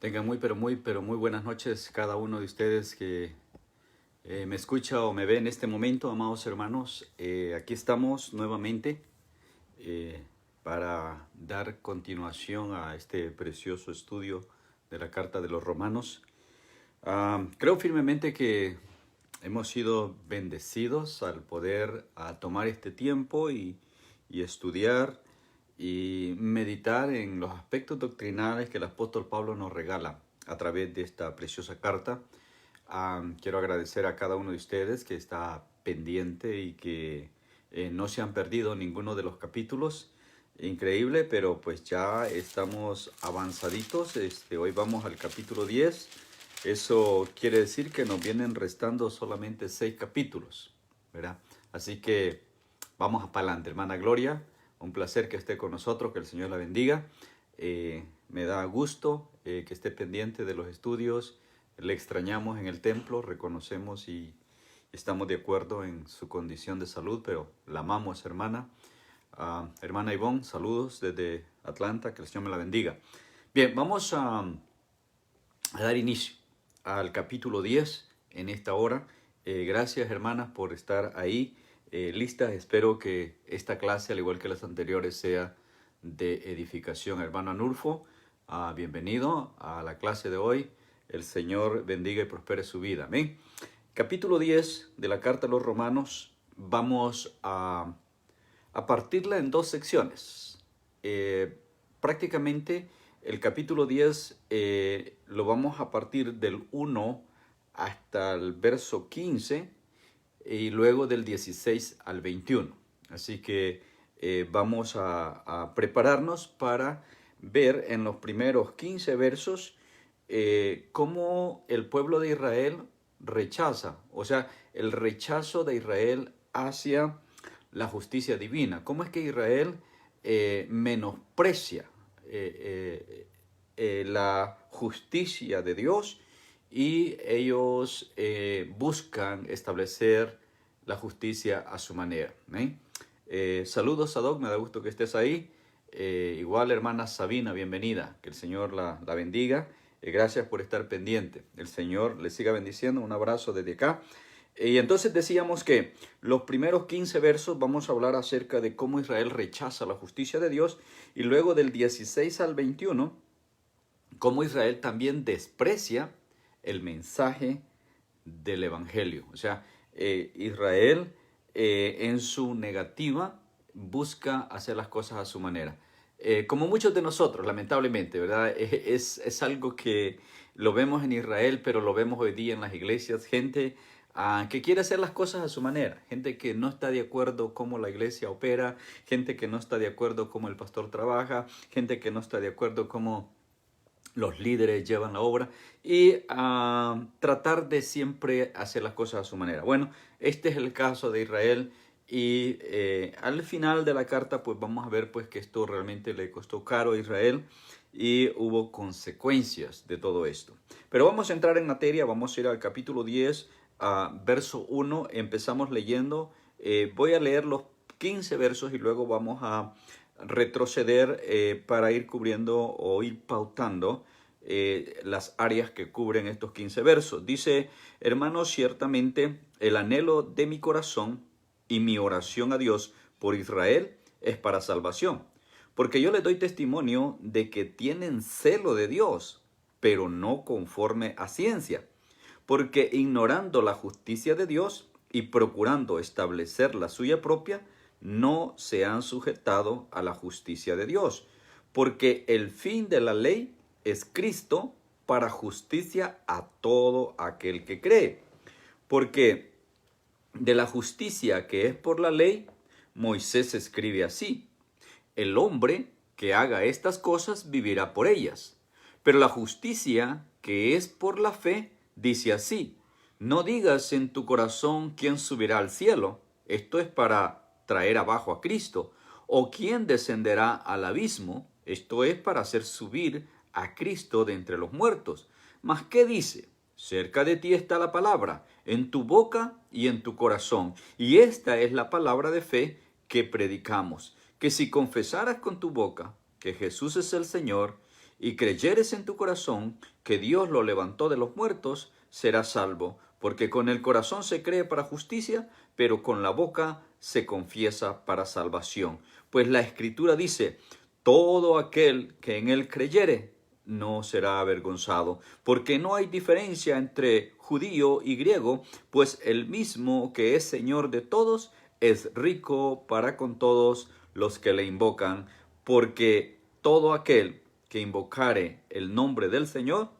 Tengan muy buenas noches cada uno de ustedes que me escucha o me ve en este momento, amados hermanos. Aquí estamos nuevamente eh, para dar continuación a este precioso estudio de la Carta de los Romanos. Creo firmemente que hemos sido bendecidos al poder tomar este tiempo y estudiar y meditar en los aspectos doctrinales que el apóstol Pablo nos regala a través de esta preciosa carta. Quiero agradecer a cada uno de ustedes que está pendiente y que no se han perdido ninguno de los capítulos. Increíble, pero pues ya estamos avanzaditos. Hoy vamos al capítulo 10. Eso quiere decir que nos vienen restando solamente 6 capítulos, ¿verdad? Así que vamos para adelante, hermana Gloria. Un placer que esté con nosotros, que el Señor la bendiga. Me da gusto que esté pendiente de los estudios. Le extrañamos en el templo, reconocemos y estamos de acuerdo en su condición de salud, pero la amamos, hermana. Hermana Ivonne, saludos desde Atlanta, que el Señor me la bendiga. Bien, vamos a dar inicio al capítulo 10 en esta hora. Gracias, hermanas, por estar ahí listas. Espero que esta clase, al igual que las anteriores, sea de edificación. Hermano Anulfo, bienvenido a la clase de hoy. El Señor bendiga y prospere su vida. Amén. Capítulo 10 de la Carta a los Romanos. Vamos a partirla en dos secciones. Prácticamente el capítulo 10 lo vamos a partir del 1 hasta el verso 15 y luego del 16 al 21. Así que vamos a prepararnos para ver en los primeros 15 versos cómo el pueblo de Israel rechaza, o sea, el rechazo de Israel hacia la justicia divina. ¿Cómo es que Israel menosprecia la justicia de Dios y ellos buscan establecer la justicia a su manera? Saludos, Sadok, me da gusto que estés ahí. Igual, hermana Sabina, bienvenida, que el Señor la bendiga. Gracias por estar pendiente. El Señor le siga bendiciendo. Un abrazo desde acá. Y entonces decíamos que los primeros 15 versos vamos a hablar acerca de cómo Israel rechaza la justicia de Dios, y luego del 16 al 21, cómo Israel también desprecia el mensaje del Evangelio. O sea, Israel en su negativa busca hacer las cosas a su manera. Como muchos de nosotros, lamentablemente, ¿verdad? Es algo que lo vemos en Israel, pero lo vemos hoy día en las iglesias. Gente que quiere hacer las cosas a su manera, gente que no está de acuerdo cómo la iglesia opera, gente que no está de acuerdo cómo el pastor trabaja, gente que no está de acuerdo cómo los líderes llevan la obra, y tratar de siempre hacer las cosas a su manera. Bueno, este es el caso de Israel, y al final de la carta pues vamos a ver pues que esto realmente le costó caro a Israel y hubo consecuencias de todo esto. Pero vamos a entrar en materia, vamos a ir al capítulo 10, verso 1, empezamos leyendo. Voy a leer los 15 versos y luego vamos a retroceder para ir cubriendo o ir pautando las áreas que cubren estos 15 versos. Dice: hermanos, ciertamente el anhelo de mi corazón y mi oración a Dios por Israel es para salvación, porque yo les doy testimonio de que tienen celo de Dios, pero no conforme a ciencia, porque ignorando la justicia de Dios y procurando establecer la suya propia, no se han sujetado a la justicia de Dios, porque el fin de la ley es Cristo para justicia a todo aquel que cree. Porque de la justicia que es por la ley, Moisés escribe así: el hombre que haga estas cosas vivirá por ellas. Pero la justicia que es por la fe dice así: no digas en tu corazón quién subirá al cielo, esto es para traer abajo a Cristo, o quién descenderá al abismo, esto es para hacer subir a Cristo de entre los muertos. Mas ¿qué dice? Cerca de ti está la palabra, en tu boca y en tu corazón. Y esta es la palabra de fe que predicamos: que si confesaras con tu boca que Jesús es el Señor y creyeres en tu corazón que Dios lo levantó de los muertos, serás salvo, porque con el corazón se cree para justicia, pero con la boca se confiesa para salvación. Pues la Escritura dice, todo aquel que en él creyere no será avergonzado, porque no hay diferencia entre judío y griego, pues el mismo que es Señor de todos es rico para con todos los que le invocan, porque todo aquel que invocare el nombre del Señor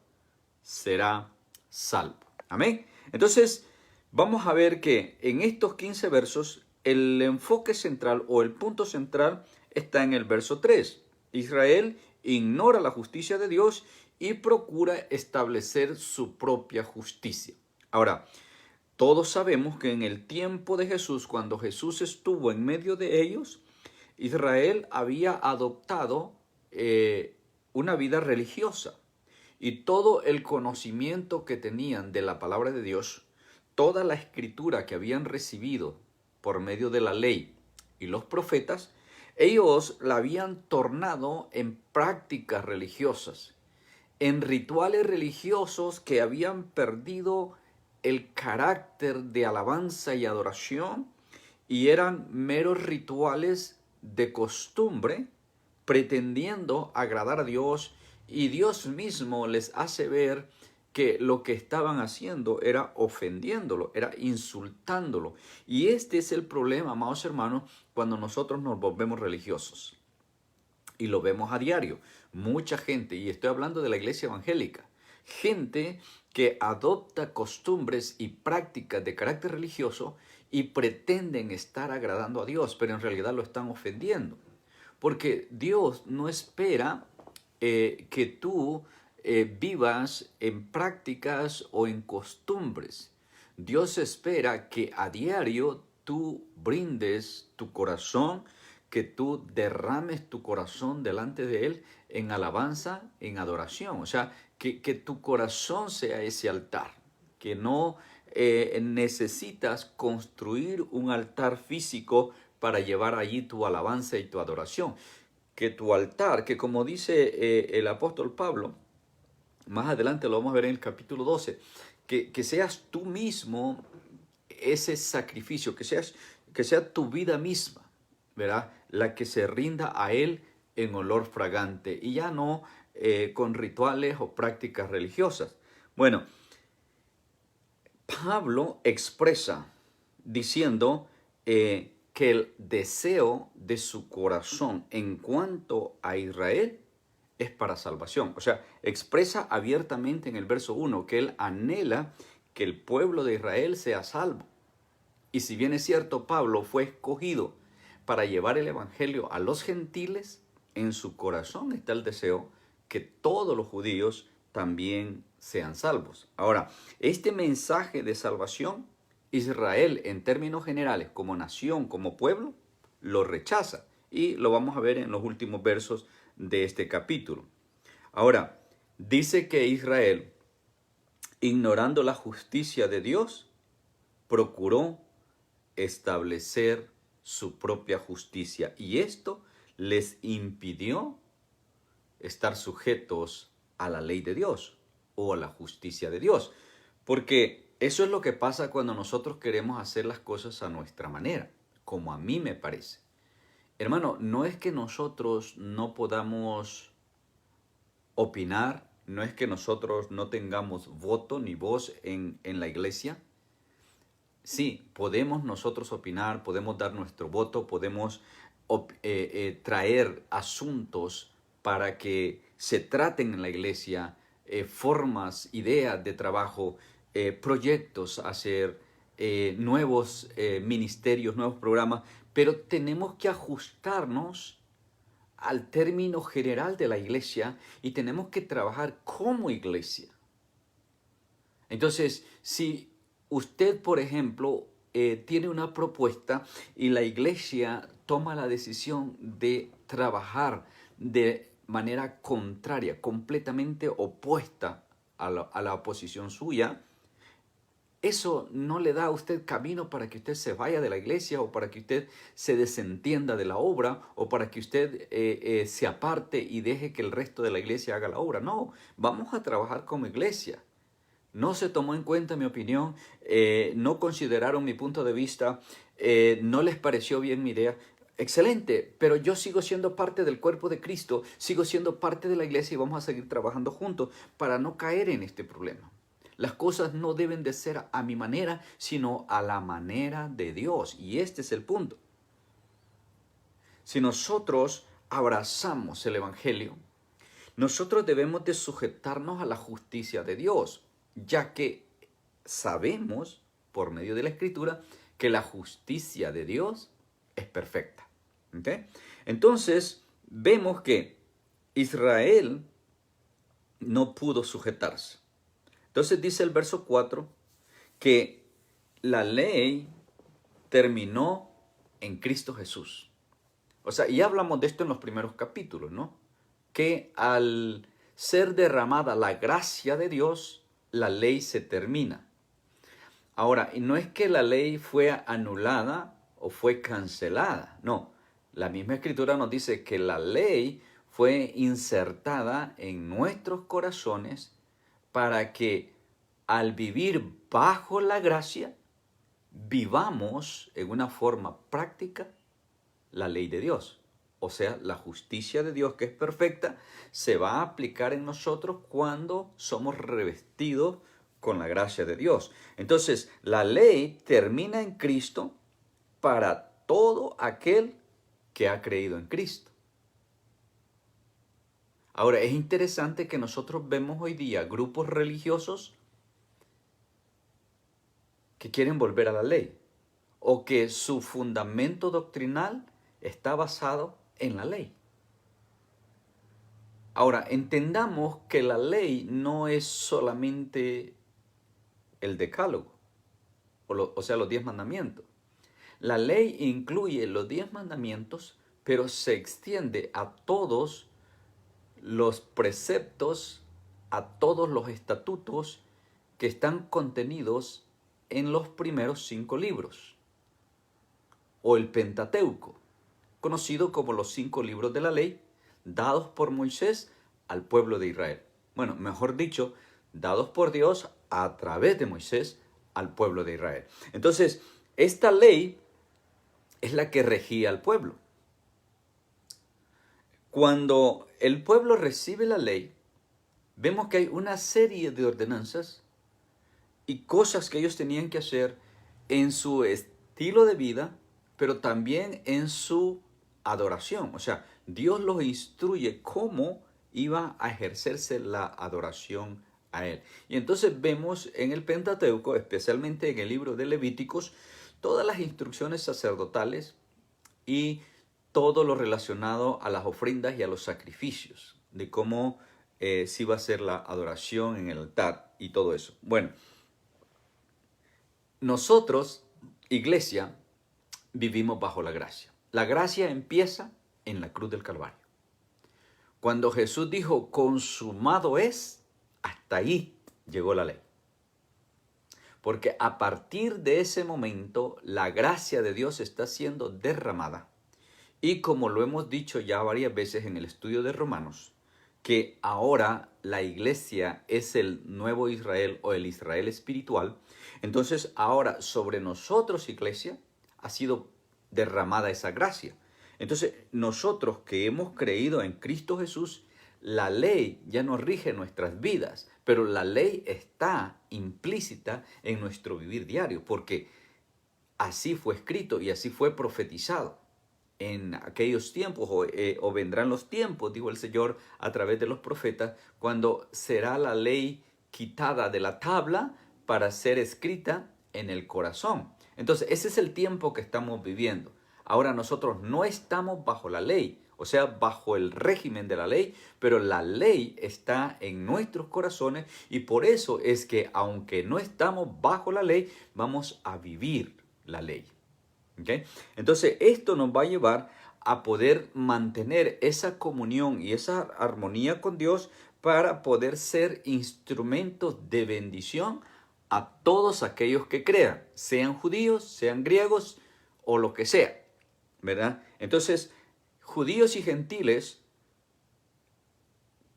será salvo. Amén. Entonces, vamos a ver que en estos 15 versos el enfoque central o el punto central está en el verso 3. Israel ignora la justicia de Dios y procura establecer su propia justicia. Ahora, todos sabemos que en el tiempo de Jesús, cuando Jesús estuvo en medio de ellos, Israel había adoptado una vida religiosa. Y todo el conocimiento que tenían de la palabra de Dios, toda la escritura que habían recibido por medio de la ley y los profetas, ellos la habían tornado en prácticas religiosas, en rituales religiosos que habían perdido el carácter de alabanza y adoración y eran meros rituales de costumbre, pretendiendo agradar a Dios, y Dios mismo les hace ver que lo que estaban haciendo era ofendiéndolo, era insultándolo. Y este es el problema, amados hermanos, cuando nosotros nos volvemos religiosos. Y lo vemos a diario. Mucha gente, y estoy hablando de la iglesia evangélica, gente que adopta costumbres y prácticas de carácter religioso y pretenden estar agradando a Dios, pero en realidad lo están ofendiendo. Porque Dios no espera que tú vivas en prácticas o en costumbres. Dios espera que a diario tú brindes tu corazón, que tú derrames tu corazón delante de Él en alabanza, en adoración. O sea, que tu corazón sea ese altar, que no necesitas construir un altar físico para llevar allí tu alabanza y tu adoración. Que tu altar, que como dice el apóstol Pablo, más adelante lo vamos a ver en el capítulo 12, que seas tú mismo ese sacrificio, que sea tu vida misma, ¿verdad? La que se rinda a Él en olor fragante y ya no con rituales o prácticas religiosas. Bueno, Pablo expresa diciendo que el deseo de su corazón en cuanto a Israel es para salvación. O sea, expresa abiertamente en el verso 1 que él anhela que el pueblo de Israel sea salvo. Y si bien es cierto, Pablo fue escogido para llevar el evangelio a los gentiles, en su corazón está el deseo que todos los judíos también sean salvos. Ahora, este mensaje de salvación, Israel en términos generales, como nación, como pueblo, lo rechaza. Y lo vamos a ver en los últimos versos de este capítulo. Ahora, dice que Israel, ignorando la justicia de Dios, procuró establecer su propia justicia. Y esto les impidió estar sujetos a la ley de Dios o a la justicia de Dios. Porque eso es lo que pasa cuando nosotros queremos hacer las cosas a nuestra manera, como a mí me parece. Hermano, no es que nosotros no podamos opinar, no es que nosotros no tengamos voto ni voz en la iglesia. Sí, podemos nosotros opinar, podemos dar nuestro voto, podemos traer asuntos para que se traten en la iglesia, formas, ideas de trabajo, proyectos a hacer, nuevos ministerios, nuevos programas, pero tenemos que ajustarnos al término general de la iglesia y tenemos que trabajar como iglesia. Entonces, si usted, por ejemplo, tiene una propuesta y la iglesia toma la decisión de trabajar de manera contraria, completamente opuesta a la posición suya, eso no le da a usted camino para que usted se vaya de la iglesia o para que usted se desentienda de la obra o para que usted se aparte y deje que el resto de la iglesia haga la obra. No, vamos a trabajar como iglesia. No se tomó en cuenta mi opinión, no consideraron mi punto de vista, no les pareció bien mi idea. Excelente, pero yo sigo siendo parte del cuerpo de Cristo, sigo siendo parte de la iglesia y vamos a seguir trabajando juntos para no caer en este problema. Las cosas no deben de ser a mi manera, sino a la manera de Dios. Y este es el punto. Si nosotros abrazamos el Evangelio, nosotros debemos de sujetarnos a la justicia de Dios, ya que sabemos, por medio de la Escritura, que la justicia de Dios es perfecta. ¿Okay? Entonces, vemos que Israel no pudo sujetarse. Entonces dice el verso 4 que la ley terminó en Cristo Jesús. O sea, y hablamos de esto en los primeros capítulos, ¿no? Que al ser derramada la gracia de Dios, la ley se termina. Ahora, y no es que la ley fue anulada o fue cancelada, no. La misma Escritura nos dice que la ley fue insertada en nuestros corazones para que al vivir bajo la gracia, vivamos en una forma práctica la ley de Dios. O sea, la justicia de Dios, que es perfecta, se va a aplicar en nosotros cuando somos revestidos con la gracia de Dios. Entonces, la ley termina en Cristo para todo aquel que ha creído en Cristo. Ahora, es interesante que nosotros vemos hoy día grupos religiosos que quieren volver a la ley o que su fundamento doctrinal está basado en la ley. Ahora, entendamos que la ley no es solamente el decálogo, o sea, los 10 mandamientos. La ley incluye los 10 mandamientos, pero se extiende a todos los preceptos, a todos los estatutos que están contenidos en los primeros 5 libros, o el Pentateuco, conocido como los 5 libros de la ley, dados por Moisés al pueblo de Israel. Bueno, mejor dicho, dados por Dios a través de Moisés al pueblo de Israel. Entonces, esta ley es la que regía al pueblo. Cuando el pueblo recibe la ley, vemos que hay una serie de ordenanzas y cosas que ellos tenían que hacer en su estilo de vida, pero también en su adoración. O sea, Dios los instruye cómo iba a ejercerse la adoración a Él. Y entonces vemos en el Pentateuco, especialmente en el libro de Levíticos, todas las instrucciones sacerdotales y todo lo relacionado a las ofrendas y a los sacrificios, de cómo se iba a hacer la adoración en el altar y todo eso. Bueno, nosotros, iglesia, vivimos bajo la gracia. La gracia empieza en la cruz del Calvario. Cuando Jesús dijo, consumado es, hasta ahí llegó la ley. Porque a partir de ese momento, la gracia de Dios está siendo derramada. Y como lo hemos dicho ya varias veces en el estudio de Romanos, que ahora la iglesia es el nuevo Israel o el Israel espiritual, entonces ahora sobre nosotros, iglesia, ha sido derramada esa gracia. Entonces nosotros que hemos creído en Cristo Jesús, la ley ya no rige nuestras vidas, pero la ley está implícita en nuestro vivir diario, porque así fue escrito y así fue profetizado. En aquellos tiempos, o vendrán los tiempos, dijo el Señor a través de los profetas, cuando será la ley quitada de la tabla para ser escrita en el corazón. Entonces, ese es el tiempo que estamos viviendo. Ahora nosotros no estamos bajo la ley, o sea, bajo el régimen de la ley, pero la ley está en nuestros corazones y por eso es que, aunque no estamos bajo la ley, vamos a vivir la ley. ¿Okay? Entonces, esto nos va a llevar a poder mantener esa comunión y esa armonía con Dios para poder ser instrumentos de bendición a todos aquellos que crean, sean judíos, sean griegos o lo que sea, ¿verdad? Entonces, judíos y gentiles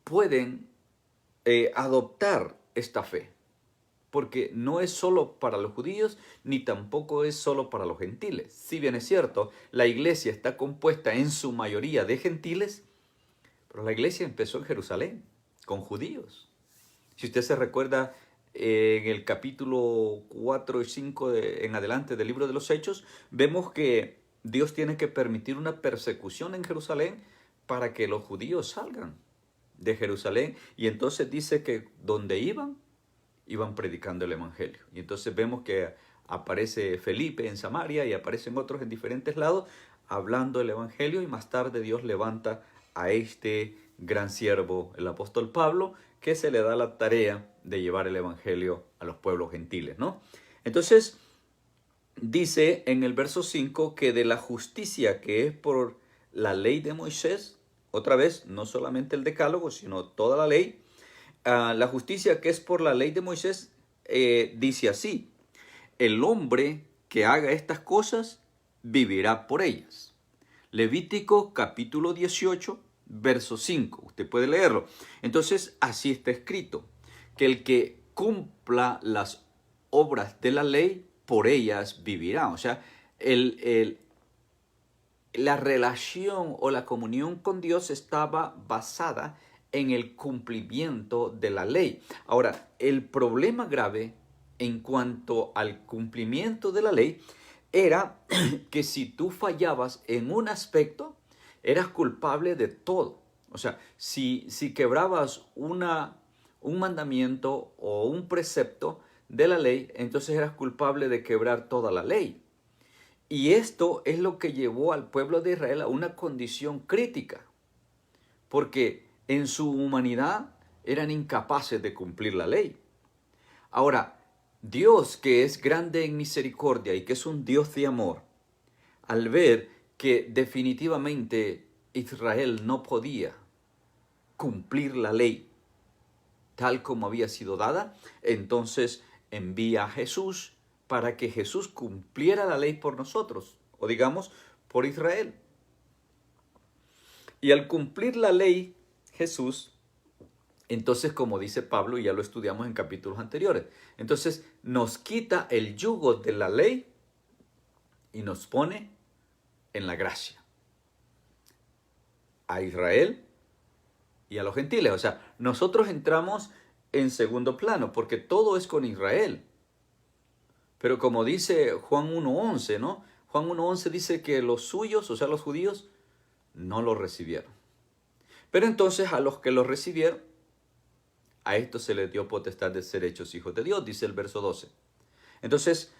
pueden adoptar esta fe, porque no es solo para los judíos ni tampoco es solo para los gentiles. Si bien es cierto, la iglesia está compuesta en su mayoría de gentiles, pero la iglesia empezó en Jerusalén, con judíos. Si usted se recuerda, en el capítulo 4 y 5 en adelante del libro de los Hechos, vemos que Dios tiene que permitir una persecución en Jerusalén para que los judíos salgan de Jerusalén. Y entonces dice que donde iban predicando el evangelio. Y entonces vemos que aparece Felipe en Samaria y aparecen otros en diferentes lados hablando el evangelio, y más tarde Dios levanta a este gran siervo, el apóstol Pablo, que se le da la tarea de llevar el evangelio a los pueblos gentiles, ¿no? Entonces dice en el verso 5 que de la justicia que es por la ley de Moisés, otra vez, no solamente el decálogo, sino toda la ley, la justicia que es por la ley de Moisés, dice así: el hombre que haga estas cosas vivirá por ellas. Levítico capítulo 18, verso 5. Usted puede leerlo. Entonces, así está escrito, que el que cumpla las obras de la ley, por ellas vivirá. O sea, la relación o la comunión con Dios estaba basada en el cumplimiento de la ley. Ahora, el problema grave en cuanto al cumplimiento de la ley era que si tú fallabas en un aspecto, eras culpable de todo. O sea, si quebrabas un mandamiento o un precepto de la ley, entonces eras culpable de quebrar toda la ley. Y esto es lo que llevó al pueblo de Israel a una condición crítica, porque en su humanidad eran incapaces de cumplir la ley. Ahora, Dios, que es grande en misericordia y que es un Dios de amor, al ver que definitivamente Israel no podía cumplir la ley tal como había sido dada, entonces envía a Jesús para que Jesús cumpliera la ley por nosotros, o digamos, por Israel. Y al cumplir la ley, Jesús, entonces, como dice Pablo, y ya lo estudiamos en capítulos anteriores, entonces nos quita el yugo de la ley y nos pone en la gracia. A Israel y a los gentiles. O sea, nosotros entramos en segundo plano porque todo es con Israel. Pero como dice Juan 1.11, ¿no? Juan 1.11 dice que los suyos, o sea, los judíos, no lo recibieron. Pero entonces a los que lo recibieron, a estos se les dio potestad de ser hechos hijos de Dios, dice el verso 12. Entonces,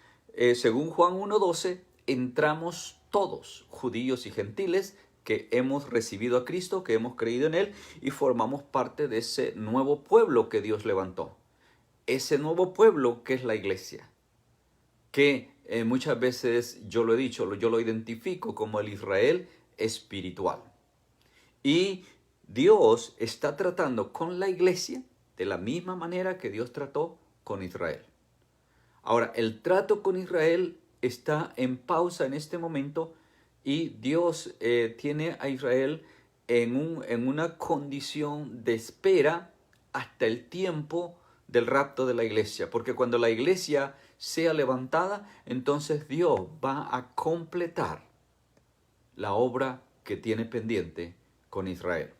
según Juan 1.12, entramos todos, judíos y gentiles, que hemos recibido a Cristo, que hemos creído en Él y formamos parte de ese nuevo pueblo que Dios levantó. Ese nuevo pueblo que es la iglesia, que muchas veces yo lo he dicho, yo lo identifico como el Israel espiritual. Y Dios está tratando con la iglesia de la misma manera que Dios trató con Israel. Ahora, el trato con Israel está en pausa en este momento y Dios tiene a Israel en una condición de espera hasta el tiempo del rapto de la iglesia. Porque cuando la iglesia sea levantada, entonces Dios va a completar la obra que tiene pendiente con Israel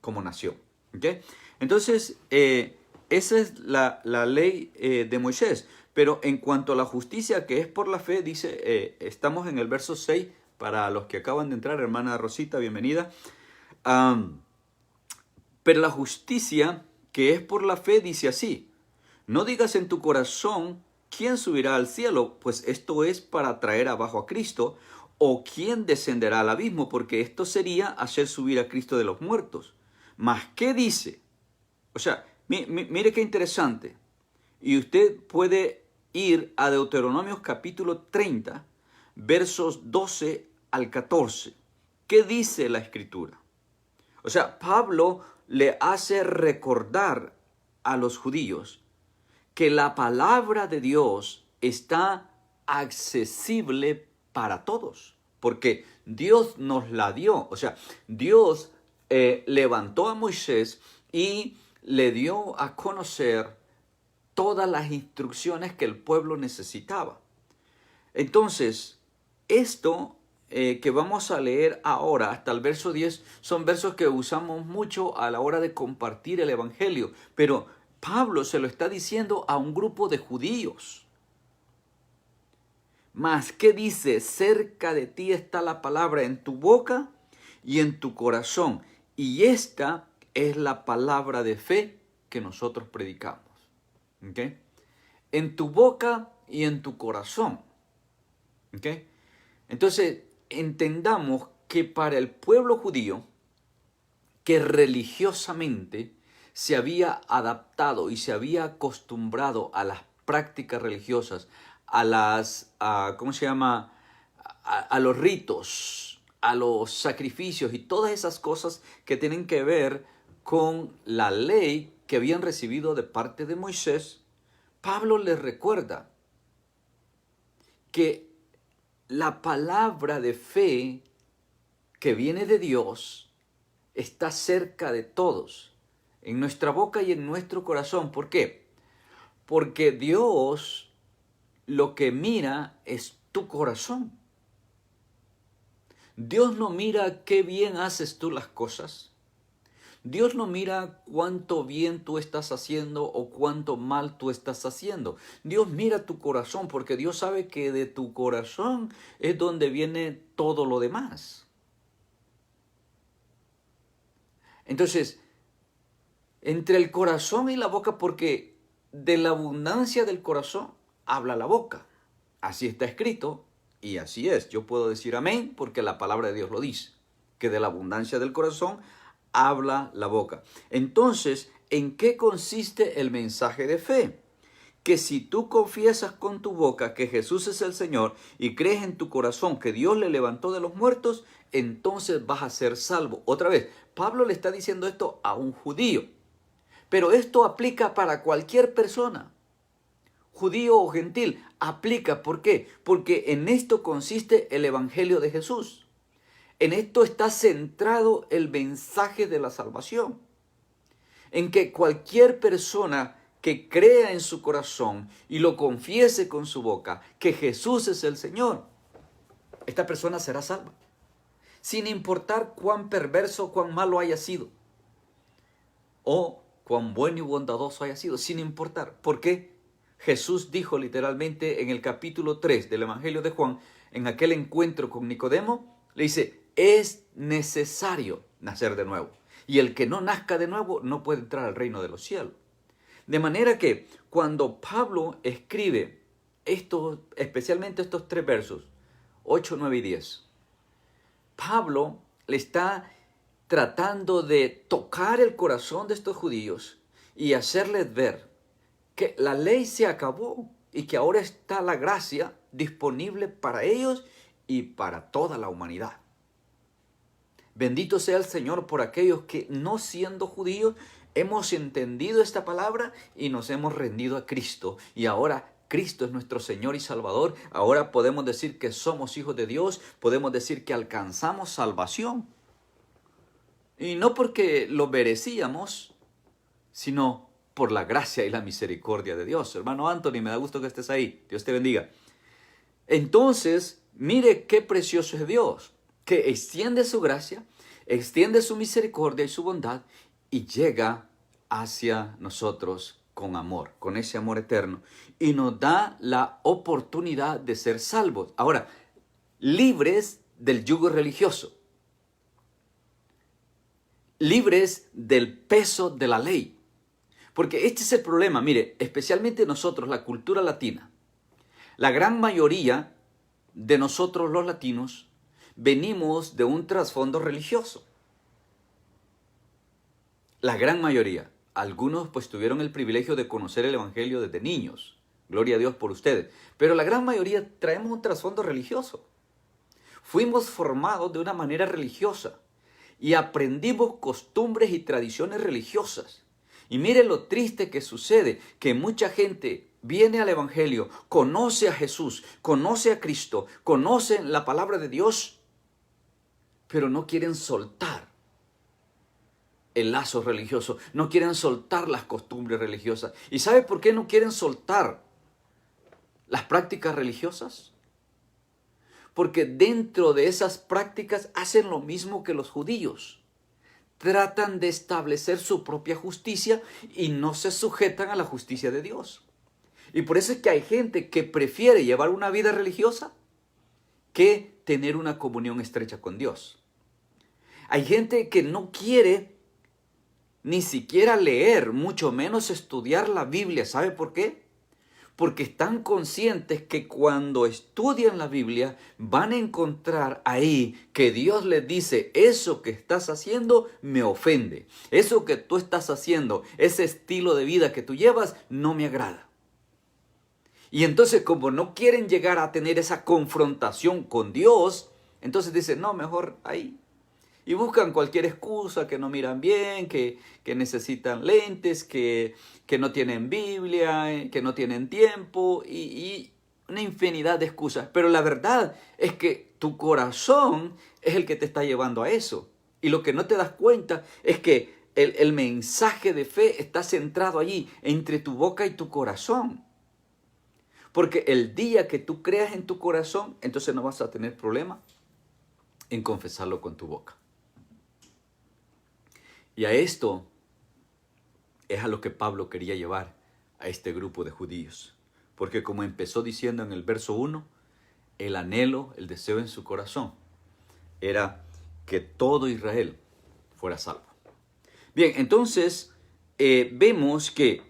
como nación. ¿Okay? Entonces, esa es la ley de Moisés. Pero en cuanto a la justicia que es por la fe, dice, estamos en el verso 6, para los que acaban de entrar, hermana Rosita, bienvenida. Pero la justicia que es por la fe dice así: no digas en tu corazón, ¿quién subirá al cielo? Pues esto es para traer abajo a Cristo. ¿O quién descenderá al abismo? Porque esto sería hacer subir a Cristo de los muertos. ¿Mas qué dice? O sea, mire qué interesante. Y usted puede ir a Deuteronomios capítulo 30, versos 12 al 14. ¿Qué dice la Escritura? O sea, Pablo le hace recordar a los judíos que la palabra de Dios está accesible para todos, porque Dios nos la dio. O sea, Dios levantó a Moisés y le dio a conocer todas las instrucciones que el pueblo necesitaba. Entonces, esto que vamos a leer ahora hasta el verso 10 son versos que usamos mucho a la hora de compartir el evangelio, pero Pablo se lo está diciendo a un grupo de judíos. Mas, ¿qué dice? Cerca de ti está la palabra en tu boca y en tu corazón. Y esta es la palabra de fe que nosotros predicamos. ¿Okay? En tu boca y en tu corazón. ¿Okay? Entonces, entendamos que para el pueblo judío, que religiosamente se había adaptado y se había acostumbrado a las prácticas religiosas, a las, ¿cómo se llama? A los ritos, a los sacrificios y todas esas cosas que tienen que ver con la ley que habían recibido de parte de Moisés. Pablo les recuerda que la palabra de fe que viene de Dios está cerca de todos, en nuestra boca y en nuestro corazón. ¿Por qué? Porque Dios lo que mira es tu corazón. Dios no mira qué bien haces tú las cosas. Dios no mira cuánto bien tú estás haciendo o cuánto mal tú estás haciendo. Dios mira tu corazón, porque Dios sabe que de tu corazón es donde viene todo lo demás. Entonces, entre el corazón y la boca, porque de la abundancia del corazón habla la boca. Así está escrito y así es. Yo puedo decir amén porque la palabra de Dios lo dice, que de la abundancia del corazón habla la boca. Entonces, ¿en qué consiste el mensaje de fe? Que si tú confiesas con tu boca que Jesús es el Señor y crees en tu corazón que Dios le levantó de los muertos, entonces vas a ser salvo. Otra vez, Pablo le está diciendo esto a un judío, pero esto aplica para cualquier persona, judío o gentil, aplica. ¿Por qué? Porque en esto consiste el evangelio de Jesús. En esto está centrado el mensaje de la salvación, en que cualquier persona que crea en su corazón y lo confiese con su boca que Jesús es el Señor, esta persona será salva, sin importar cuán perverso, cuán malo haya sido, o cuán bueno y bondadoso haya sido, sin importar. ¿Por qué? Jesús dijo literalmente en el capítulo 3 del Evangelio de Juan, en aquel encuentro con Nicodemo, le dice, es necesario nacer de nuevo. Y el que no nazca de nuevo no puede entrar al reino de los cielos. De manera que cuando Pablo escribe especialmente estos 3 versos, 8, 9 y 10, Pablo le está tratando de tocar el corazón de estos judíos y hacerles ver que la ley se acabó y que ahora está la gracia disponible para ellos y para toda la humanidad. Bendito sea el Señor por aquellos que, no siendo judíos, hemos entendido esta palabra y nos hemos rendido a Cristo. Y ahora Cristo es nuestro Señor y Salvador. Ahora podemos decir que somos hijos de Dios. Podemos decir que alcanzamos salvación. Y no porque lo merecíamos, sino por la gracia y la misericordia de Dios. Hermano Anthony, me da gusto que estés ahí. Dios te bendiga. Entonces, mire qué precioso es Dios, que extiende su gracia, extiende su misericordia y su bondad y llega hacia nosotros con amor, con ese amor eterno, y nos da la oportunidad de ser salvos. Ahora, libres del yugo religioso, libres del peso de la ley. Porque este es el problema, mire, especialmente nosotros, la cultura latina. La gran mayoría de nosotros los latinos venimos de un trasfondo religioso. La gran mayoría. Algunos pues tuvieron el privilegio de conocer el evangelio desde niños. Gloria a Dios por ustedes. Pero la gran mayoría traemos un trasfondo religioso. Fuimos formados de una manera religiosa y aprendimos costumbres y tradiciones religiosas. Y mire lo triste que sucede, que mucha gente viene al Evangelio, conoce a Jesús, conoce a Cristo, conoce la palabra de Dios, pero no quieren soltar el lazo religioso, no quieren soltar las costumbres religiosas. ¿Y sabe por qué no quieren soltar las prácticas religiosas? Porque dentro de esas prácticas hacen lo mismo que los judíos. Tratan de establecer su propia justicia y no se sujetan a la justicia de Dios. Y por eso es que hay gente que prefiere llevar una vida religiosa que tener una comunión estrecha con Dios. Hay gente que no quiere ni siquiera leer, mucho menos estudiar la Biblia. ¿Sabe por qué? Porque están conscientes que cuando estudian la Biblia van a encontrar ahí que Dios les dice: eso que estás haciendo me ofende, eso que tú estás haciendo, ese estilo de vida que tú llevas no me agrada. Y entonces, como no quieren llegar a tener esa confrontación con Dios, entonces dicen: no, mejor ahí. Y buscan cualquier excusa, que no miran bien, que necesitan lentes, que no tienen Biblia, que no tienen tiempo y una infinidad de excusas. Pero la verdad es que tu corazón es el que te está llevando a eso. Y lo que no te das cuenta es que el mensaje de fe está centrado allí, entre tu boca y tu corazón. Porque el día que tú creas en tu corazón, entonces no vas a tener problema en confesarlo con tu boca. Y a esto es a lo que Pablo quería llevar a este grupo de judíos. Porque como empezó diciendo en el verso 1, el anhelo, el deseo en su corazón era que todo Israel fuera salvo. Bien, entonces vemos que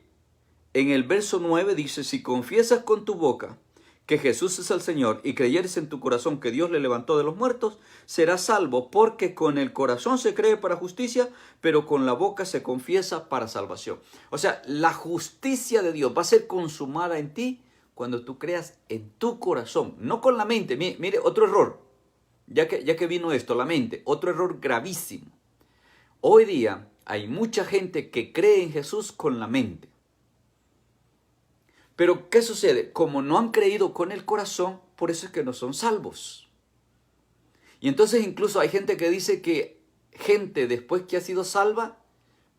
en el verso 9 dice: si confiesas con tu boca que Jesús es el Señor y creyeres en tu corazón que Dios le levantó de los muertos, serás salvo, porque con el corazón se cree para justicia, pero con la boca se confiesa para salvación. O sea, la justicia de Dios va a ser consumada en ti cuando tú creas en tu corazón, no con la mente. Mire, otro error, ya que vino esto, la mente, otro error gravísimo. Hoy día hay mucha gente que cree en Jesús con la mente. Pero ¿qué sucede? Como no han creído con el corazón, por eso es que no son salvos. Y entonces incluso hay gente que dice que gente después que ha sido salva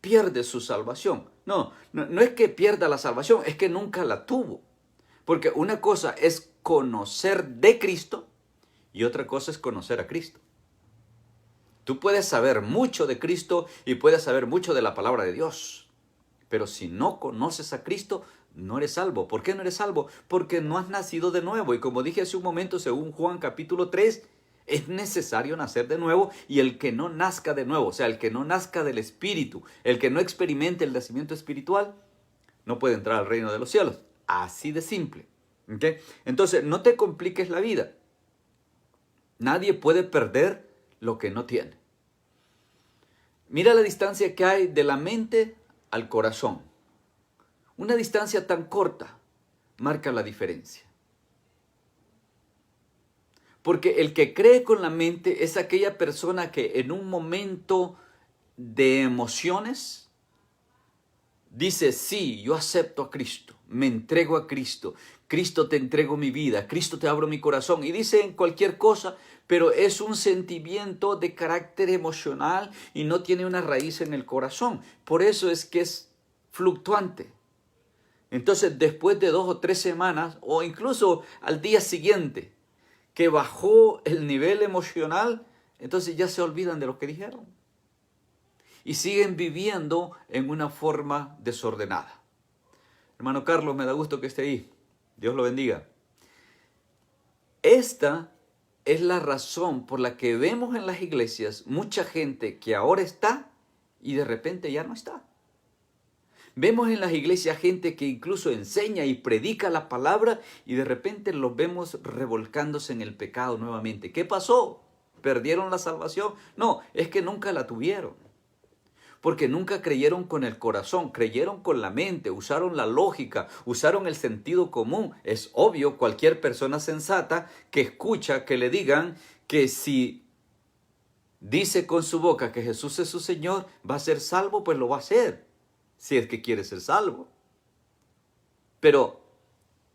pierde su salvación. No es que pierda la salvación, es que nunca la tuvo. Porque una cosa es conocer de Cristo y otra cosa es conocer a Cristo. Tú puedes saber mucho de Cristo y puedes saber mucho de la palabra de Dios. Pero si no conoces a Cristo, no eres salvo. ¿Por qué no eres salvo? Porque no has nacido de nuevo. Y como dije hace un momento, según Juan capítulo 3, es necesario nacer de nuevo. Y el que no nazca de nuevo, o sea, el que no nazca del Espíritu, el que no experimente el nacimiento espiritual, no puede entrar al reino de los cielos. Así de simple. ¿Okay? Entonces, no te compliques la vida. Nadie puede perder lo que no tiene. Mira la distancia que hay de la mente al corazón. Una distancia tan corta marca la diferencia. Porque el que cree con la mente es aquella persona que en un momento de emociones dice: sí, yo acepto a Cristo, me entrego a Cristo, Cristo te entrego mi vida, Cristo te abro mi corazón. Y dice en cualquier cosa, pero es un sentimiento de carácter emocional y no tiene una raíz en el corazón. Por eso es que es fluctuante. Entonces, después de 2 o 3 semanas, o incluso al día siguiente, que bajó el nivel emocional, entonces ya se olvidan de lo que dijeron. Y siguen viviendo en una forma desordenada. Hermano Carlos, me da gusto que esté ahí. Dios lo bendiga. Esta es la razón por la que vemos en las iglesias mucha gente que ahora está y de repente ya no está. Vemos en las iglesias gente que incluso enseña y predica la palabra y de repente los vemos revolcándose en el pecado nuevamente. ¿Qué pasó? ¿Perdieron la salvación? No, es que nunca la tuvieron. Porque nunca creyeron con el corazón, creyeron con la mente, usaron la lógica, usaron el sentido común. Es obvio, cualquier persona sensata que escucha que le digan que si dice con su boca que Jesús es su Señor, va a ser salvo, pues lo va a hacer. si es que quieres ser salvo. Pero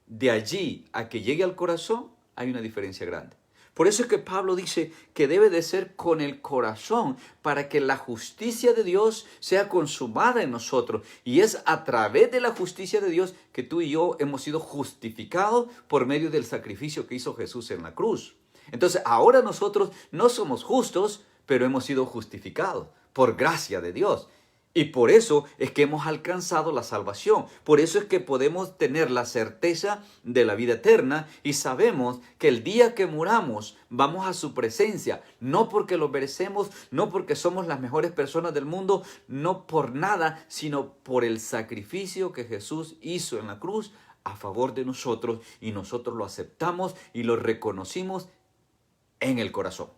de allí a que llegue al corazón hay una diferencia grande. Por eso es que Pablo dice que debe de ser con el corazón para que la justicia de Dios sea consumada en nosotros. Y es a través de la justicia de Dios que tú y yo hemos sido justificados por medio del sacrificio que hizo Jesús en la cruz. Entonces ahora nosotros no somos justos, pero hemos sido justificados por gracia de Dios. Y por eso es que hemos alcanzado la salvación. Por eso es que podemos tener la certeza de la vida eterna y sabemos que el día que muramos vamos a su presencia. No porque lo merecemos, no porque somos las mejores personas del mundo, no por nada, sino por el sacrificio que Jesús hizo en la cruz a favor de nosotros y nosotros lo aceptamos y lo reconocimos en el corazón.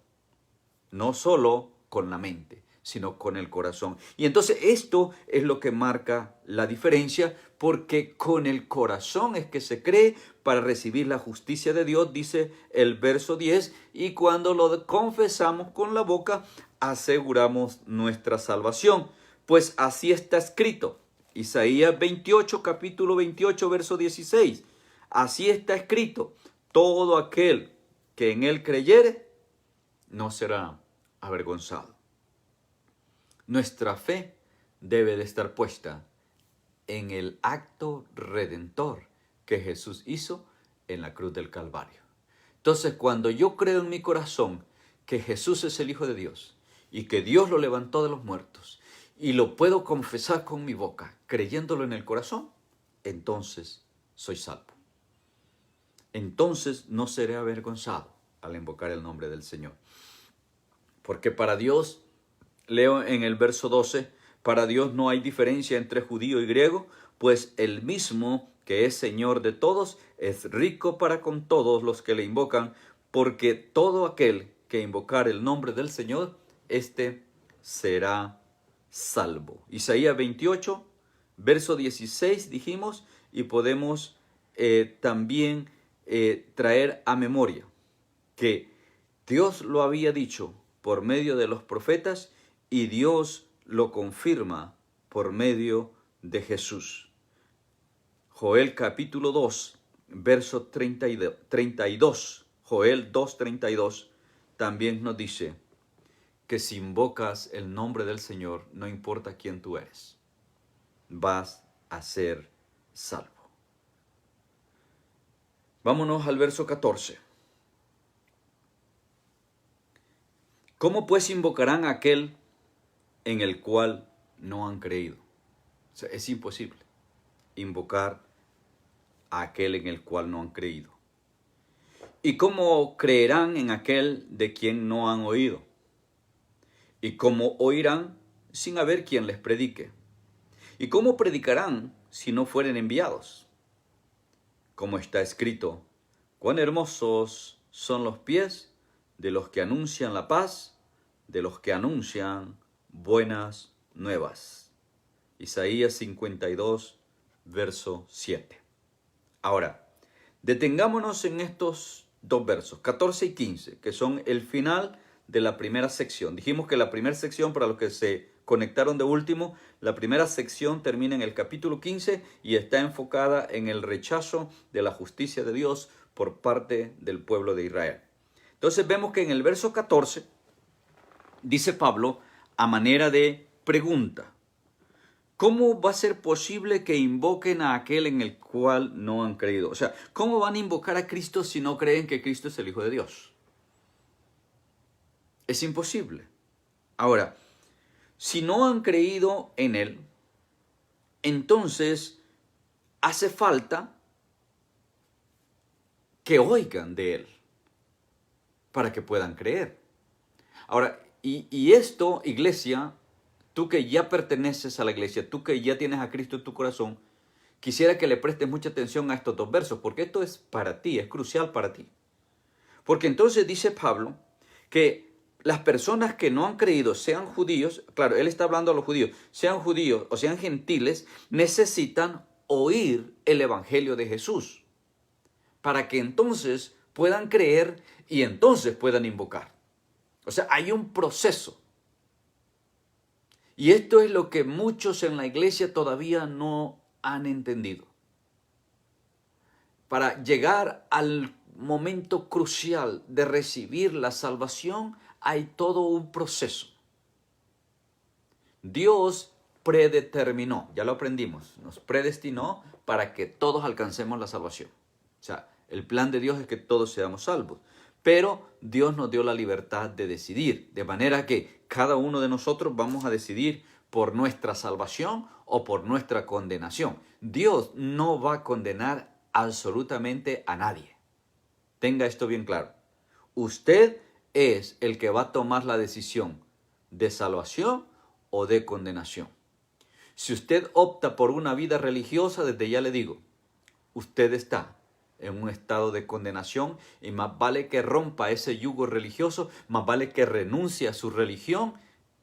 No solo con la mente, sino con el corazón. Y entonces esto es lo que marca la diferencia, porque con el corazón es que se cree para recibir la justicia de Dios, dice el verso 10, y cuando lo confesamos con la boca, aseguramos nuestra salvación. Pues así está escrito. Isaías 28, capítulo 28, verso 16. Así está escrito: todo aquel que en él creyere no será avergonzado. Nuestra fe debe de estar puesta en el acto redentor que Jesús hizo en la cruz del Calvario. Entonces, cuando yo creo en mi corazón que Jesús es el Hijo de Dios y que Dios lo levantó de los muertos y lo puedo confesar con mi boca, creyéndolo en el corazón, entonces soy salvo. Entonces no seré avergonzado al invocar el nombre del Señor. Porque para Dios, leo en el verso 12, para Dios no hay diferencia entre judío y griego, pues el mismo que es Señor de todos es rico para con todos los que le invocan, porque todo aquel que invocar el nombre del Señor, éste será salvo. Isaías 28, verso 16 dijimos, y podemos también traer a memoria que Dios lo había dicho por medio de los profetas y Dios lo confirma por medio de Jesús. Joel capítulo 2, verso 32, Joel 2, 32, también nos dice que si invocas el nombre del Señor, no importa quién tú eres, vas a ser salvo. Vámonos al verso 14. ¿Cómo pues invocarán a aquel en el cual no han creído? O sea, es imposible invocar a aquel en el cual no han creído. ¿Y cómo creerán en aquel de quien no han oído? ¿Y cómo oirán sin haber quien les predique? ¿Y cómo predicarán si no fueren enviados? Como está escrito: cuán hermosos son los pies de los que anuncian la paz, de los que anuncian buenas nuevas. Isaías 52, verso 7. Ahora, detengámonos en estos dos versos, 14 y 15, que son el final de la primera sección. Dijimos que la primera sección, para los que se conectaron de último, la primera sección termina en el capítulo 15 y está enfocada en el rechazo de la justicia de Dios por parte del pueblo de Israel. Entonces vemos que en el verso 14 dice Pablo a manera de pregunta: ¿cómo va a ser posible que invoquen a aquel en el cual no han creído? O sea, ¿cómo van a invocar a Cristo si no creen que Cristo es el Hijo de Dios? Es imposible. Ahora, si no han creído en Él, entonces hace falta que oigan de Él para que puedan creer. Ahora, y esto, iglesia, tú que ya perteneces a la iglesia, tú que ya tienes a Cristo en tu corazón, quisiera que le prestes mucha atención a estos dos versos, porque esto es para ti, es crucial para ti. Porque entonces dice Pablo que las personas que no han creído, sean judíos, claro, él está hablando a los judíos o sean gentiles, necesitan oír el evangelio de Jesús para que entonces puedan creer y entonces puedan invocar. O sea, hay un proceso. Y esto es lo que muchos en la iglesia todavía no han entendido. Para llegar al momento crucial de recibir la salvación, hay todo un proceso. Dios predeterminó, ya lo aprendimos, nos predestinó para que todos alcancemos la salvación. O sea, el plan de Dios es que todos seamos salvos. Pero Dios nos dio la libertad de decidir, de manera que cada uno de nosotros vamos a decidir por nuestra salvación o por nuestra condenación. Dios no va a condenar absolutamente a nadie. Tenga esto bien claro. Usted es el que va a tomar la decisión de salvación o de condenación. Si usted opta por una vida religiosa, desde ya le digo, usted está en un estado de condenación y más vale que rompa ese yugo religioso, más vale que renuncie a su religión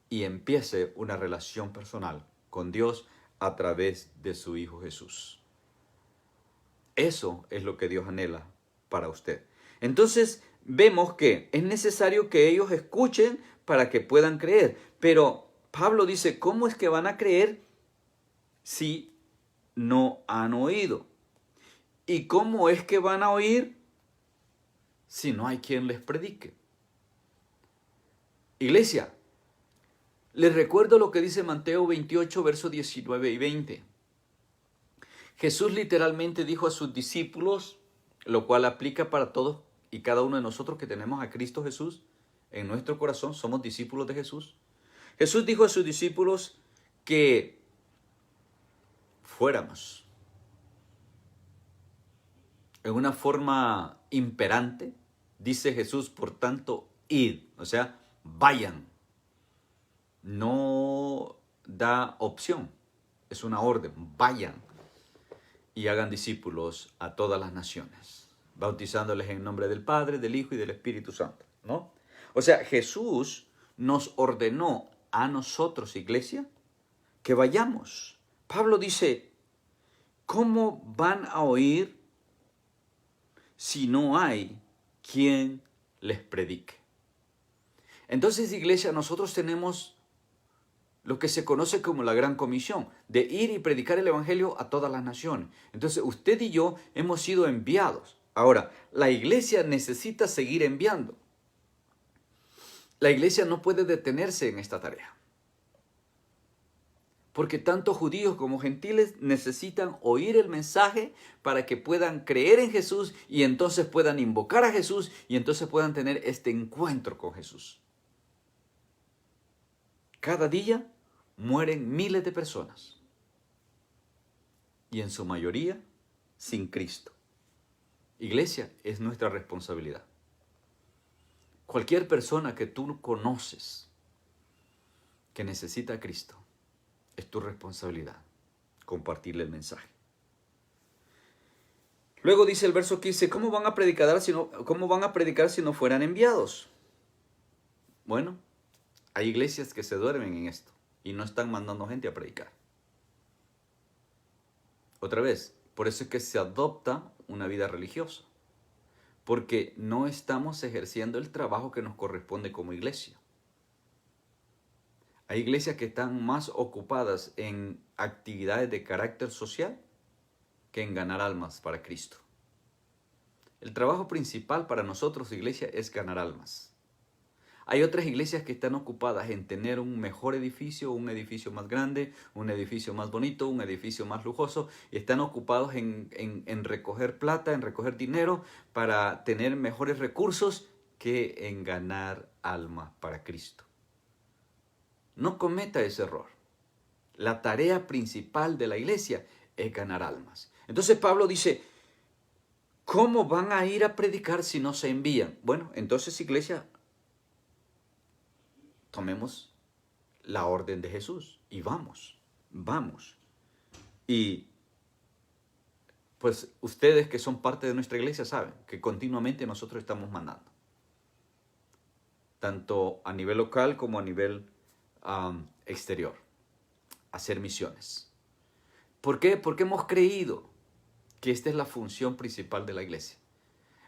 y empiece una relación personal con Dios a través de su Hijo Jesús. Eso es lo que Dios anhela para usted. Entonces vemos que es necesario que ellos escuchen para que puedan creer. Pero Pablo dice, ¿cómo es que van a creer si no han oído? ¿Y cómo es que van a oír si no hay quien les predique? Iglesia, les recuerdo lo que dice Mateo 28, versos 19 y 20. Jesús literalmente dijo a sus discípulos, lo cual aplica para todos y cada uno de nosotros que tenemos a Cristo Jesús en nuestro corazón, somos discípulos de Jesús. Jesús dijo a sus discípulos que fuéramos en una forma imperante. Dice Jesús, por tanto, id, o sea, vayan. No da opción, es una orden, vayan y hagan discípulos a todas las naciones, bautizándoles en nombre del Padre, del Hijo y del Espíritu Santo, ¿no? O sea, Jesús nos ordenó a nosotros, iglesia, que vayamos. Pablo dice, ¿cómo van a oír si no hay quien les predique? Entonces, iglesia, nosotros tenemos lo que se conoce como la Gran Comisión, de ir y predicar el Evangelio a todas las naciones. Entonces, usted y yo hemos sido enviados. Ahora, la iglesia necesita seguir enviando. La iglesia no puede detenerse en esta tarea. Porque tanto judíos como gentiles necesitan oír el mensaje para que puedan creer en Jesús y entonces puedan invocar a Jesús y entonces puedan tener este encuentro con Jesús. Cada día mueren miles de personas y en su mayoría sin Cristo. Iglesia, es nuestra responsabilidad. Cualquier persona que tú conoces que necesita a Cristo, es tu responsabilidad compartirle el mensaje. Luego dice el verso 15, ¿cómo van a predicar si no fueran enviados? Bueno, hay iglesias que se duermen en esto y no están mandando gente a predicar. Otra vez, por eso es que se adopta una vida religiosa, porque no estamos ejerciendo el trabajo que nos corresponde como iglesia. Hay iglesias que están más ocupadas en actividades de carácter social que en ganar almas para Cristo. El trabajo principal para nosotros, iglesia, es ganar almas. Hay otras iglesias que están ocupadas en tener un mejor edificio, un edificio más grande, un edificio más bonito, un edificio más lujoso, y están ocupados en recoger plata, en recoger dinero para tener mejores recursos que en ganar almas para Cristo. No cometa ese error. La tarea principal de la iglesia es ganar almas. Entonces Pablo dice, ¿cómo van a ir a predicar si no se envían? Bueno, entonces iglesia, tomemos la orden de Jesús y vamos. Y pues ustedes que son parte de nuestra iglesia saben que continuamente nosotros estamos mandando. Tanto a nivel local como a nivel exterior, hacer misiones. ¿Por qué? Porque hemos creído que esta es la función principal de la iglesia.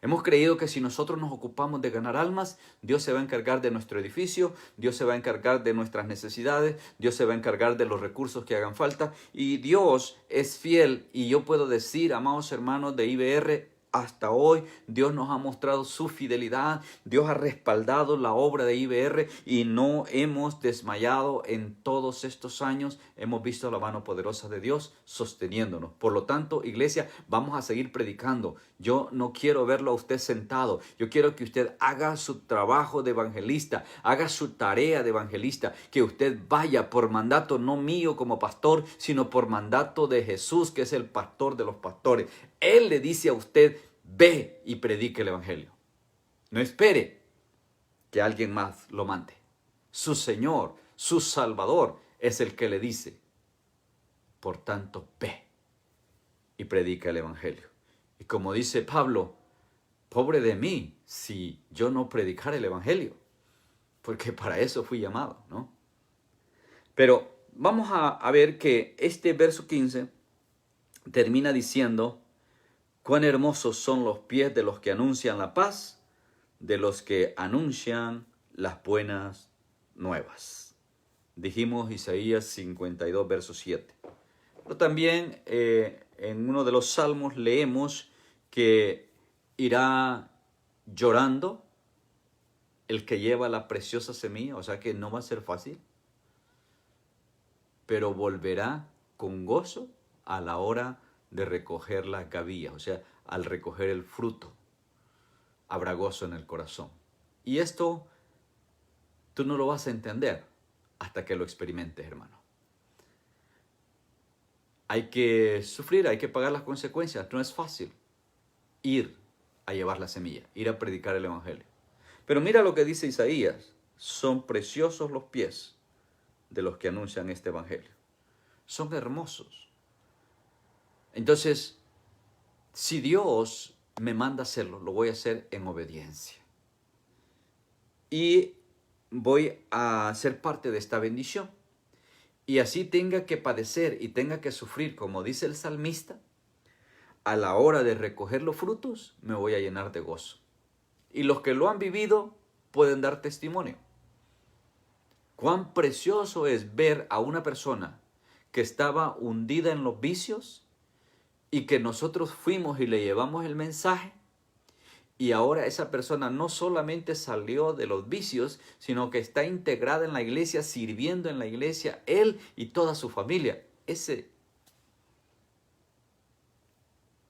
Hemos creído que si nosotros nos ocupamos de ganar almas, Dios se va a encargar de nuestro edificio, Dios se va a encargar de nuestras necesidades, Dios se va a encargar de los recursos que hagan falta. Y Dios es fiel, y yo puedo decir, amados hermanos de IBR, hasta hoy Dios nos ha mostrado su fidelidad, Dios ha respaldado la obra de IBR y no hemos desmayado en todos estos años. Hemos visto la mano poderosa de Dios sosteniéndonos. Por lo tanto, iglesia, vamos a seguir predicando. Yo no quiero verlo a usted sentado. Yo quiero que usted haga su trabajo de evangelista, haga su tarea de evangelista, que usted vaya por mandato no mío como pastor, sino por mandato de Jesús, que es el pastor de los pastores. Él le dice a usted, ve y predique el evangelio. No espere que alguien más lo mande. Su Señor, su Salvador, es el que le dice, por tanto, ve y predica el evangelio. Y como dice Pablo, pobre de mí si yo no predicara el evangelio, porque para eso fui llamado, ¿no? Pero vamos a ver que este verso 15 termina diciendo, cuán hermosos son los pies de los que anuncian la paz, de los que anuncian las buenas nuevas. Dijimos Isaías 52, verso 7. Pero también en uno de los salmos leemos que irá llorando el que lleva la preciosa semilla, o sea que no va a ser fácil, pero volverá con gozo a la hora de recoger la gavilla, o sea, al recoger el fruto, habrá gozo en el corazón. Y esto tú no lo vas a entender hasta que lo experimentes, hermano. Hay que sufrir, hay que pagar las consecuencias. No es fácil ir a llevar la semilla, ir a predicar el evangelio. Pero mira lo que dice Isaías. Son preciosos los pies de los que anuncian este evangelio. Son hermosos. Entonces, si Dios me manda a hacerlo, lo voy a hacer en obediencia. Y voy a ser parte de esta bendición. Y así tenga que padecer y tenga que sufrir, como dice el salmista, a la hora de recoger los frutos, me voy a llenar de gozo. Y los que lo han vivido pueden dar testimonio. Cuán precioso es ver a una persona que estaba hundida en los vicios y que nosotros fuimos y le llevamos el mensaje. Y ahora esa persona no solamente salió de los vicios, sino que está integrada en la iglesia, sirviendo en la iglesia, él y toda su familia. Ese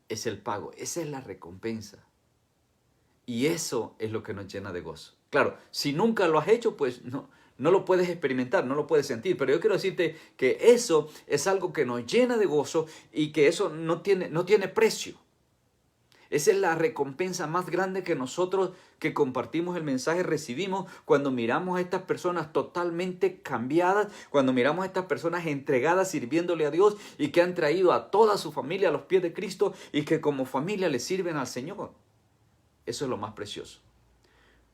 es el pago, esa es la recompensa. Y eso es lo que nos llena de gozo. Claro, si nunca lo has hecho, pues no lo puedes experimentar, no lo puedes sentir. Pero yo quiero decirte que eso es algo que nos llena de gozo y que eso no tiene precio. Esa es la recompensa más grande que nosotros que compartimos el mensaje recibimos cuando miramos a estas personas totalmente cambiadas, cuando miramos a estas personas entregadas sirviéndole a Dios y que han traído a toda su familia a los pies de Cristo y que como familia le sirven al Señor. Eso es lo más precioso.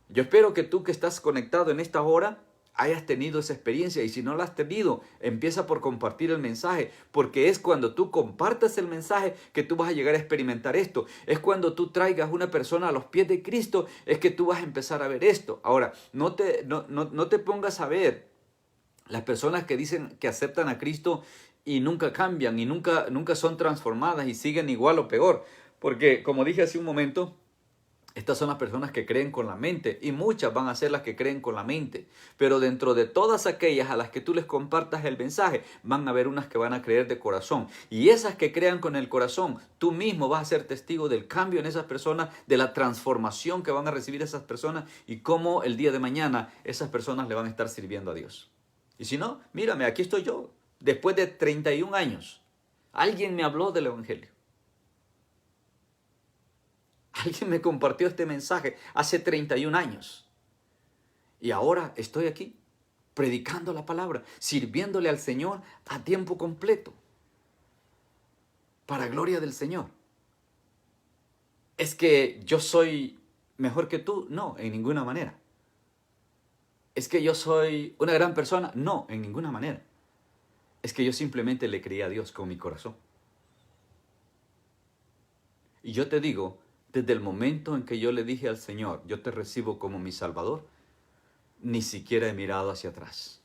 Yo espero que tú que estás conectado en esta hora hayas tenido esa experiencia, y si no la has tenido, empieza por compartir el mensaje, porque es cuando tú compartas el mensaje que tú vas a llegar a experimentar esto. Es cuando tú traigas una persona a los pies de Cristo, es que tú vas a empezar a ver esto. Ahora, no te pongas a ver las personas que dicen que aceptan a Cristo y nunca cambian y nunca son transformadas y siguen igual o peor, porque como dije hace un momento, estas son las personas que creen con la mente, y muchas van a ser las que creen con la mente. Pero dentro de todas aquellas a las que tú les compartas el mensaje, van a haber unas que van a creer de corazón. Y esas que crean con el corazón, tú mismo vas a ser testigo del cambio en esas personas, de la transformación que van a recibir esas personas y cómo el día de mañana esas personas le van a estar sirviendo a Dios. Y si no, mírame, aquí estoy yo, después de 31 años. Alguien me habló del evangelio. Alguien me compartió este mensaje hace 31 años. Y ahora estoy aquí, predicando la palabra, sirviéndole al Señor a tiempo completo. Para gloria del Señor. ¿Es que yo soy mejor que tú? No, en ninguna manera. ¿Es que yo soy una gran persona? No, en ninguna manera. Es que yo simplemente le creí a Dios con mi corazón. Y yo te digo Desde el momento en que yo le dije al Señor, yo te recibo como mi Salvador, ni siquiera he mirado hacia atrás.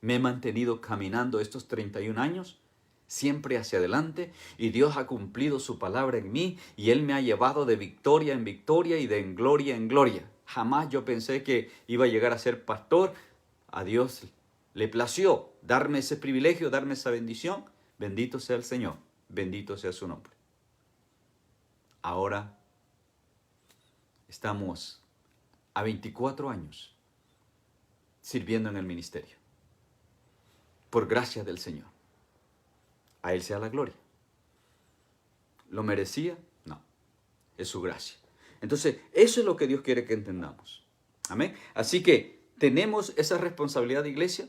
Me he mantenido caminando estos 31 años, siempre hacia adelante, y Dios ha cumplido su palabra en mí, y Él me ha llevado de victoria en victoria y de gloria en gloria. Jamás yo pensé que iba a llegar a ser pastor. A Dios le plació darme ese privilegio, darme esa bendición. Bendito sea el Señor, bendito sea su nombre. Ahora estamos a 24 años sirviendo en el ministerio. Por gracia del Señor. A Él sea la gloria. ¿Lo merecía? No. Es su gracia. Entonces, eso es lo que Dios quiere que entendamos. Amén. Así que tenemos esa responsabilidad de iglesia.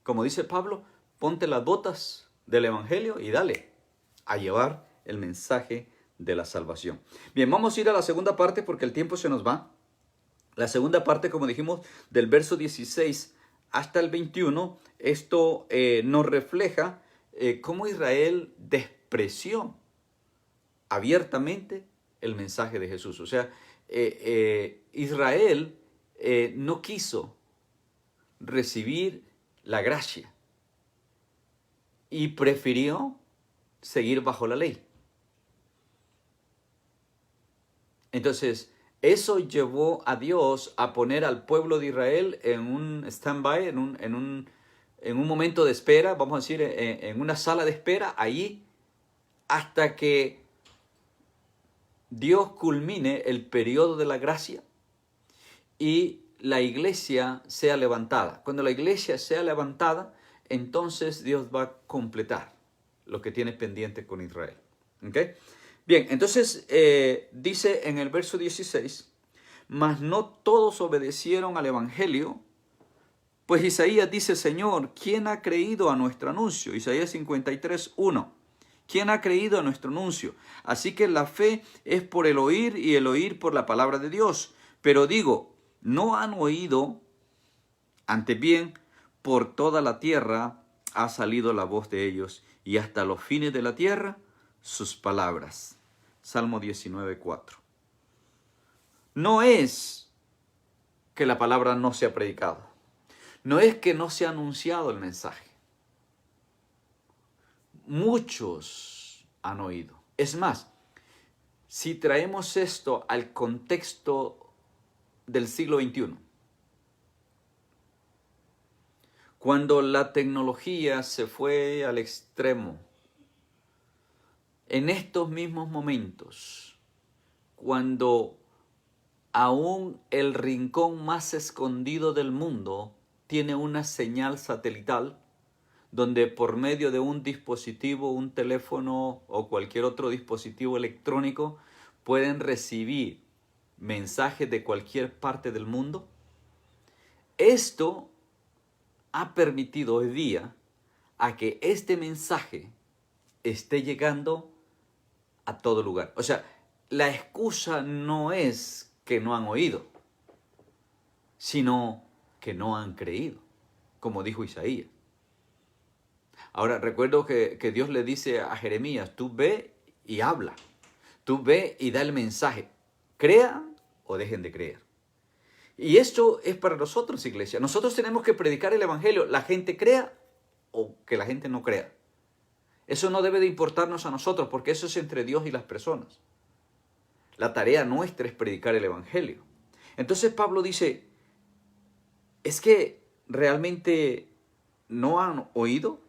Como dice Pablo, ponte las botas del Evangelio y dale a llevar el mensaje de la salvación. Bien, vamos a ir a la segunda parte porque el tiempo se nos va. La segunda parte, como dijimos, del verso 16 hasta el 21, esto nos refleja cómo Israel despreció abiertamente el mensaje de Jesús. O sea, Israel no quiso recibir la gracia y prefirió seguir bajo la ley. Entonces, eso llevó a Dios a poner al pueblo de Israel en un stand-by, en un momento de espera, vamos a decir, en una sala de espera, ahí, hasta que Dios culmine el periodo de la gracia y la iglesia sea levantada. Cuando la iglesia sea levantada, entonces Dios va a completar lo que tiene pendiente con Israel. ¿Ok? Bien, entonces dice en el verso 16, mas no todos obedecieron al evangelio, pues Isaías dice, Señor, ¿quién ha creído a nuestro anuncio? Isaías 53, 1. ¿Quién ha creído a nuestro anuncio? Así que la fe es por el oír y el oír por la palabra de Dios. Pero digo, no han oído, antes bien, por toda la tierra ha salido la voz de ellos y hasta los fines de la tierra sus palabras. Salmo 19, 4. No es que la palabra no sea predicado. No es que no se ha anunciado el mensaje. Muchos han oído. Es más, si traemos esto al contexto del siglo XXI, cuando la tecnología se fue al extremo, en estos mismos momentos, cuando aún el rincón más escondido del mundo tiene una señal satelital, donde por medio de un dispositivo, un teléfono o cualquier otro dispositivo electrónico pueden recibir mensajes de cualquier parte del mundo. Esto ha permitido hoy día a que este mensaje esté llegando a todo lugar. O sea, la excusa no es que no han oído, sino que no han creído, como dijo Isaías. Ahora, recuerdo que Dios le dice a Jeremías, tú ve y habla, tú ve y da el mensaje, crean o dejen de creer. Y esto es para nosotros, iglesia. Nosotros tenemos que predicar el evangelio, la gente crea o que la gente no crea. Eso no debe de importarnos a nosotros, porque eso es entre Dios y las personas. La tarea nuestra es predicar el evangelio. Entonces Pablo dice, ¿es que realmente no han oído?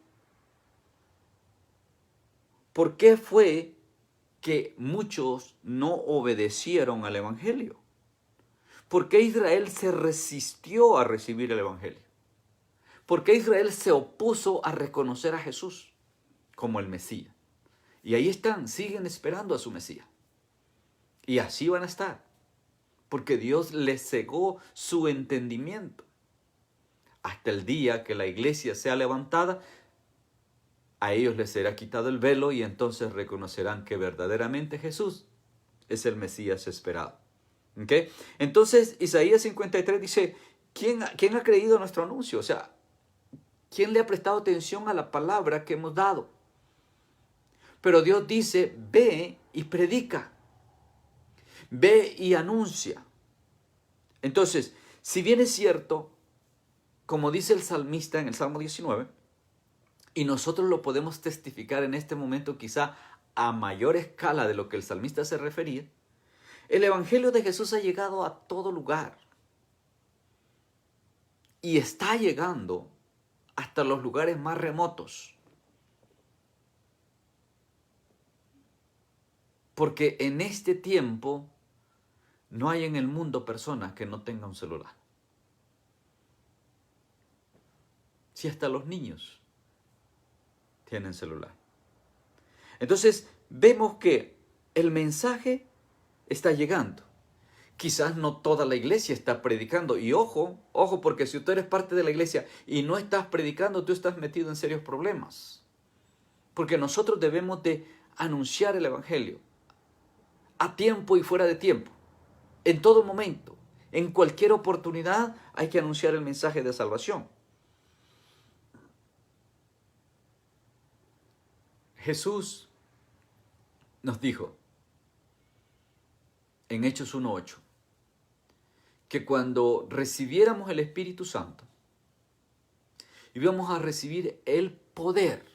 ¿Por qué fue que muchos no obedecieron al evangelio? ¿Por qué Israel se resistió a recibir el evangelio? ¿Por qué Israel se opuso a reconocer a Jesús como el Mesías? Y ahí están, siguen esperando a su Mesías. Y así van a estar, porque Dios les cegó su entendimiento. Hasta el día que la iglesia sea levantada, a ellos les será quitado el velo y entonces reconocerán que verdaderamente Jesús es el Mesías esperado. ¿Okay? Entonces Isaías 53 dice, ¿quién ha creído nuestro anuncio? O sea, ¿quién le ha prestado atención a la palabra que hemos dado? Pero Dios dice, ve y predica. Ve y anuncia. Entonces, si bien es cierto, como dice el salmista en el Salmo 19, y nosotros lo podemos testificar en este momento quizá a mayor escala de lo que el salmista se refería, el Evangelio de Jesús ha llegado a todo lugar y está llegando hasta los lugares más remotos. Porque en este tiempo no hay en el mundo personas que no tengan un celular. Si hasta los niños tienen celular. Entonces vemos que el mensaje está llegando. Quizás no toda la iglesia está predicando. Y ojo, porque si tú eres parte de la iglesia y no estás predicando, tú estás metido en serios problemas. Porque nosotros debemos de anunciar el Evangelio a tiempo y fuera de tiempo, en todo momento, en cualquier oportunidad hay que anunciar el mensaje de salvación. Jesús nos dijo en Hechos 1:8 que cuando recibiéramos el Espíritu Santo íbamos a recibir el poder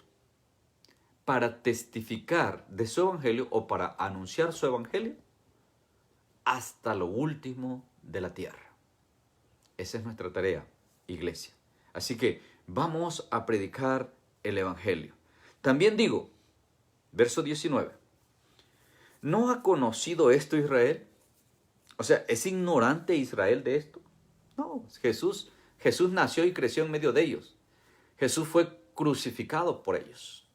para testificar de su evangelio o para anunciar su evangelio hasta lo último de la tierra. Esa es nuestra tarea, iglesia. Así que vamos a predicar el evangelio. También digo, verso 19, ¿no ha conocido esto Israel? O sea, ¿es ignorante Israel de esto? No, Jesús nació y creció en medio de ellos. Jesús fue crucificado por ellos.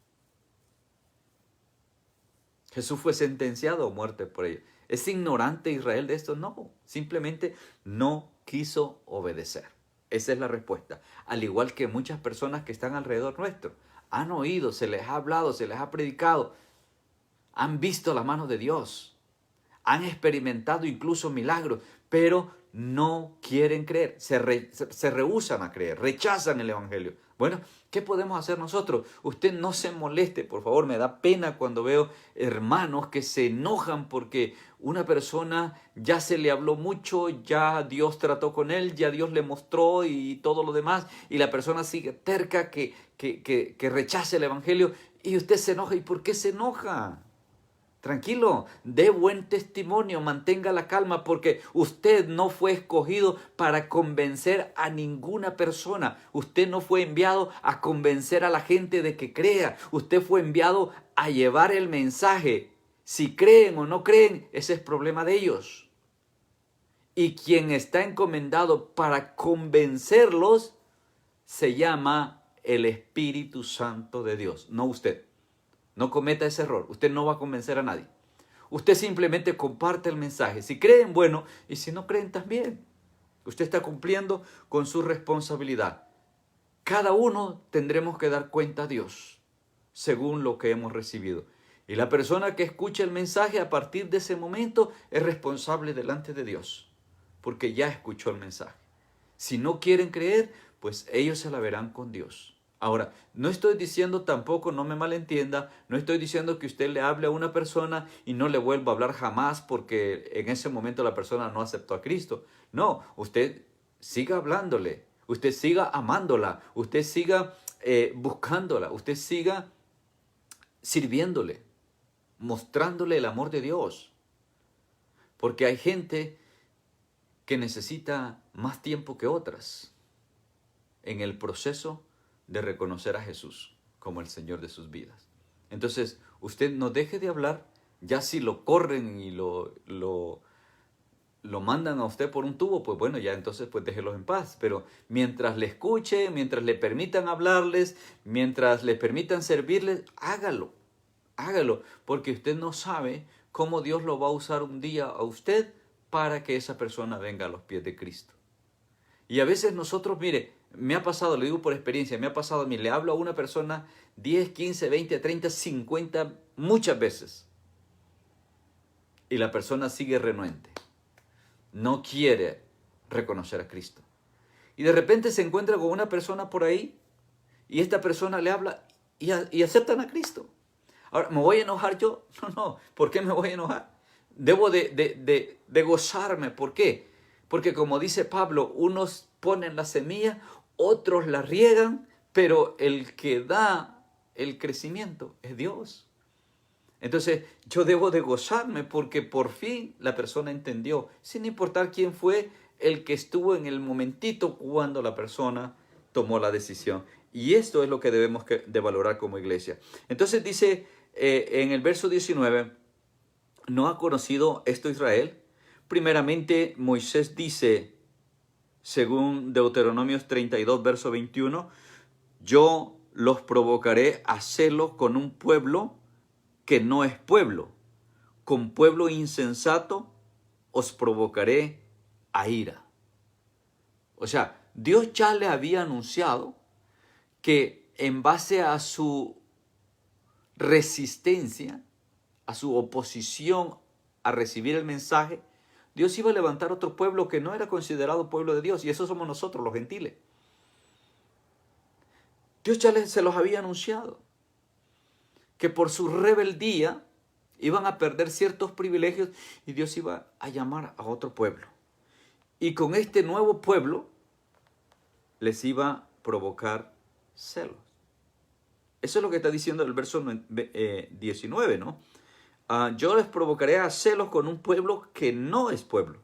Jesús fue sentenciado a muerte por ellos. ¿Es ignorante Israel de esto? No, simplemente no quiso obedecer. Esa es la respuesta. Al igual que muchas personas que están alrededor nuestro, han oído, se les ha hablado, se les ha predicado, han visto la mano de Dios, han experimentado incluso milagros, pero no quieren creer, se rehúsan a creer, rechazan el evangelio. Bueno, ¿qué podemos hacer nosotros? Usted no se moleste, por favor, me da pena cuando veo hermanos que se enojan porque una persona ya se le habló mucho, ya Dios trató con él, ya Dios le mostró y todo lo demás, y la persona sigue terca que rechace el evangelio y usted se enoja. ¿Y por qué se enoja? Tranquilo, dé buen testimonio, mantenga la calma, porque usted no fue escogido para convencer a ninguna persona. Usted no fue enviado a convencer a la gente de que crea. Usted fue enviado a llevar el mensaje. Si creen o no creen, ese es problema de ellos. Y quien está encomendado para convencerlos se llama el Espíritu Santo de Dios, no usted. No cometa ese error. Usted no va a convencer a nadie. Usted simplemente comparte el mensaje. Si creen, bueno, y si no creen, también. Usted está cumpliendo con su responsabilidad. Cada uno tendremos que dar cuenta a Dios según lo que hemos recibido. Y la persona que escuche el mensaje a partir de ese momento es responsable delante de Dios, porque ya escuchó el mensaje. Si no quieren creer, pues ellos se la verán con Dios. Ahora, no estoy diciendo tampoco, no me malentienda, no estoy diciendo que usted le hable a una persona y no le vuelva a hablar jamás porque en ese momento la persona no aceptó a Cristo. No, usted siga hablándole, usted siga amándola, usted siga buscándola, usted siga sirviéndole, mostrándole el amor de Dios. Porque hay gente que necesita más tiempo que otras en el proceso de reconocer a Jesús como el Señor de sus vidas. Entonces, usted no deje de hablar, ya si lo corren y lo mandan a usted por un tubo, pues bueno, ya entonces pues déjelos en paz. Pero mientras le escuche, mientras le permitan hablarles, mientras le permitan servirles, hágalo, porque usted no sabe cómo Dios lo va a usar un día a usted para que esa persona venga a los pies de Cristo. Y a veces nosotros, mire, me ha pasado, le digo por experiencia, me ha pasado a mí, le hablo a una persona 10, 15, 20, 30, 50, muchas veces. Y la persona sigue renuente. No quiere reconocer a Cristo. Y de repente se encuentra con una persona por ahí y esta persona le habla y aceptan a Cristo. Ahora, ¿me voy a enojar yo? No. ¿Por qué me voy a enojar? Debo de gozarme. ¿Por qué? Porque como dice Pablo, unos ponen la semilla, otros la riegan, pero el que da el crecimiento es Dios. Entonces yo debo de gozarme porque por fin la persona entendió, sin importar quién fue el que estuvo en el momentito cuando la persona tomó la decisión. Y esto es lo que debemos de valorar como iglesia. Entonces dice en el verso 19, ¿no ha conocido esto Israel? Primeramente Moisés dice, según Deuteronomios 32, verso 21, yo los provocaré a celos con un pueblo que no es pueblo. Con pueblo insensato os provocaré a ira. O sea, Dios ya le había anunciado que en base a su resistencia, a su oposición a recibir el mensaje, Dios iba a levantar otro pueblo que no era considerado pueblo de Dios, y eso somos nosotros, los gentiles. Dios ya se los había anunciado, que por su rebeldía iban a perder ciertos privilegios y Dios iba a llamar a otro pueblo. Y con este nuevo pueblo les iba a provocar celos. Eso es lo que está diciendo el verso 19, ¿no? Yo les provocaré a celos con un pueblo que no es pueblo.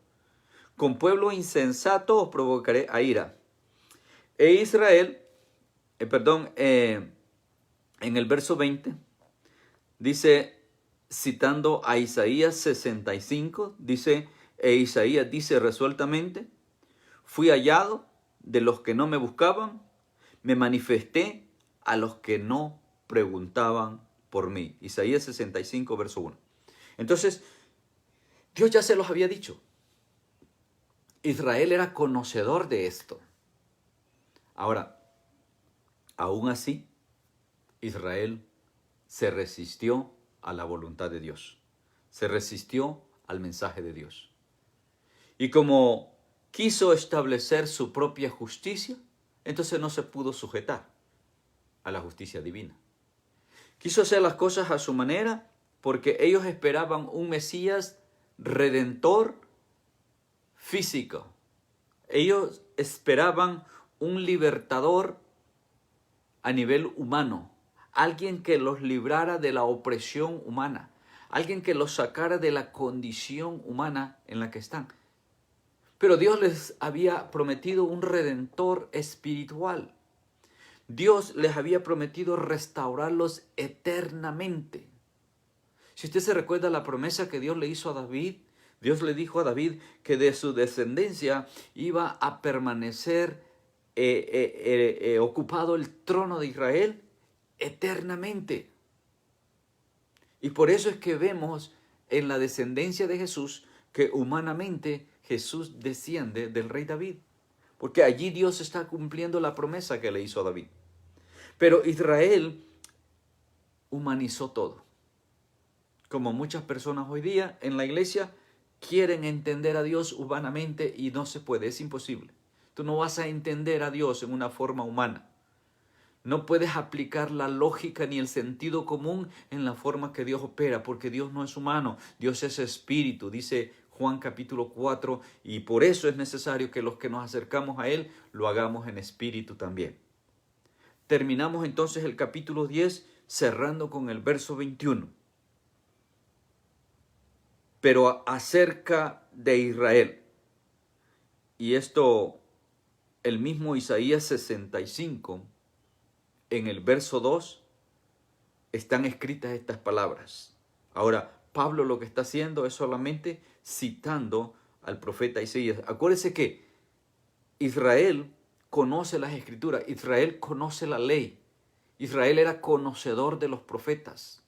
Con pueblo insensato os provocaré a ira. E Israel, en el verso 20, dice, citando a Isaías 65, dice, e Isaías dice resueltamente, fui hallado de los que no me buscaban, me manifesté a los que no preguntaban por mí. Isaías 65, verso 1. Entonces, Dios ya se los había dicho. Israel era conocedor de esto. Ahora, aún así, Israel se resistió a la voluntad de Dios. Se resistió al mensaje de Dios. Y como quiso establecer su propia justicia, entonces no se pudo sujetar a la justicia divina. Quiso hacer las cosas a su manera porque ellos esperaban un Mesías redentor físico. Ellos esperaban un libertador a nivel humano, alguien que los librara de la opresión humana, alguien que los sacara de la condición humana en la que están. Pero Dios les había prometido un redentor espiritual. Dios les había prometido restaurarlos eternamente. Si usted se recuerda la promesa que Dios le hizo a David, Dios le dijo a David que de su descendencia iba a permanecer ocupado el trono de Israel eternamente. Y por eso es que vemos en la descendencia de Jesús que humanamente Jesús desciende del rey David. Porque allí Dios está cumpliendo la promesa que le hizo a David. Pero Israel humanizó todo. Como muchas personas hoy día en la iglesia quieren entender a Dios humanamente y no se puede, es imposible. Tú no vas a entender a Dios en una forma humana. No puedes aplicar la lógica ni el sentido común en la forma que Dios opera, porque Dios no es humano, Dios es espíritu, dice Juan capítulo 4, y por eso es necesario que los que nos acercamos a Él lo hagamos en espíritu también. Terminamos entonces el capítulo 10 cerrando con el verso 21. Pero acerca de Israel, y esto el mismo Isaías 65, en el verso 2, están escritas estas palabras. Ahora, Pablo lo que está haciendo es solamente citando al profeta Isaías. Acuérdense que Israel conoce las escrituras, Israel conoce la ley, Israel era conocedor de los profetas.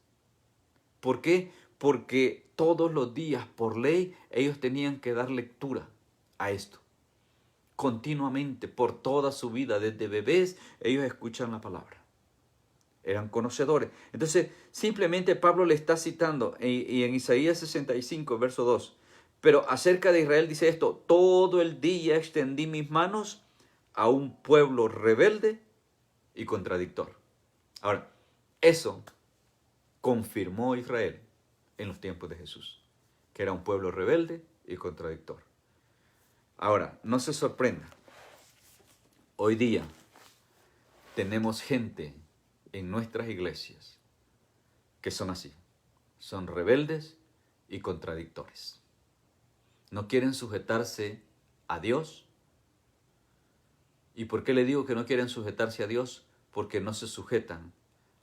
¿Por qué? Porque todos los días, por ley, ellos tenían que dar lectura a esto. Continuamente, por toda su vida, desde bebés, ellos escuchan la palabra. Eran conocedores. Entonces, simplemente Pablo le está citando, y en Isaías 65, verso 2, pero acerca de Israel dice esto, todo el día extendí mis manos a un pueblo rebelde y contradictor. Ahora, eso confirmó Israel en los tiempos de Jesús. que era un pueblo rebelde y contradictor. Ahora, no se sorprenda. Hoy día tenemos gente en nuestras iglesias que son así. Son rebeldes y contradictores. No quieren sujetarse a Dios. ¿Y por qué le digo que no quieren sujetarse a Dios? Porque no se sujetan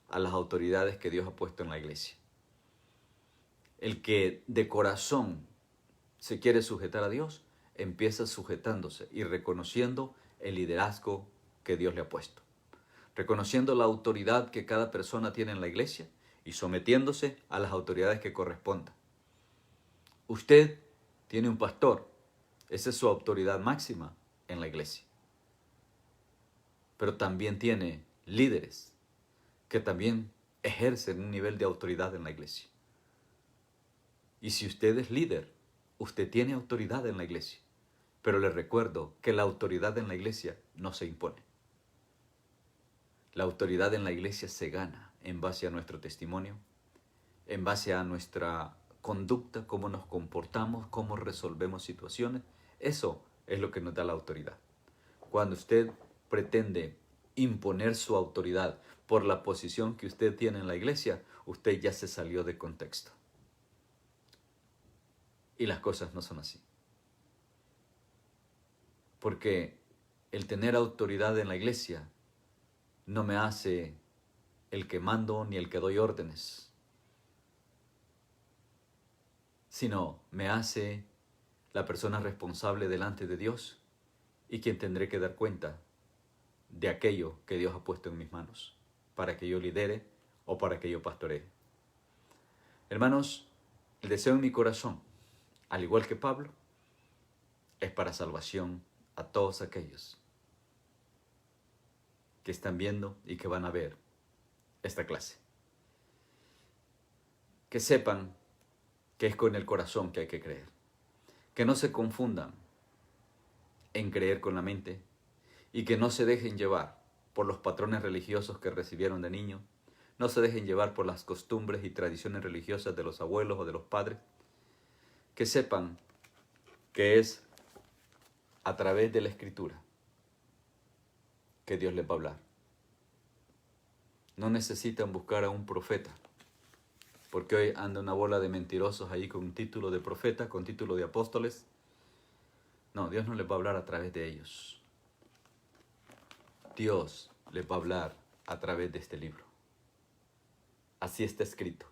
a las autoridades que Dios ha puesto en la iglesia. El que de corazón se quiere sujetar a Dios, empieza sujetándose y reconociendo el liderazgo que Dios le ha puesto. Reconociendo la autoridad que cada persona tiene en la iglesia y sometiéndose a las autoridades que correspondan. Usted tiene un pastor, esa es su autoridad máxima en la iglesia. Pero también tiene líderes que también ejercen un nivel de autoridad en la iglesia. Y si usted es líder, usted tiene autoridad en la iglesia. Pero le recuerdo que la autoridad en la iglesia no se impone. La autoridad en la iglesia se gana en base a nuestro testimonio, en base a nuestra conducta, cómo nos comportamos, cómo resolvemos situaciones. Eso es lo que nos da la autoridad. Cuando usted pretende imponer su autoridad por la posición que usted tiene en la iglesia, usted ya se salió de contexto. Y las cosas no son así. Porque el tener autoridad en la iglesia no me hace el que mando ni el que doy órdenes, sino me hace la persona responsable delante de Dios y quien tendré que dar cuenta de aquello que Dios ha puesto en mis manos, para que yo lidere o para que yo pastoree. Hermanos, el deseo en mi corazón, al igual que Pablo, es para salvación a todos aquellos que están viendo y que van a ver esta clase. Que sepan que es con el corazón que hay que creer. Que no se confundan en creer con la mente y que no se dejen llevar por los patrones religiosos que recibieron de niños. No se dejen llevar por las costumbres y tradiciones religiosas de los abuelos o de los padres. Que sepan que es a través de la Escritura que Dios les va a hablar. No necesitan buscar a un profeta, porque hoy anda una bola de mentirosos ahí con un título de profeta, con título de apóstoles. No, Dios no les va a hablar a través de ellos. Dios les va a hablar a través de este libro. Así está escrito.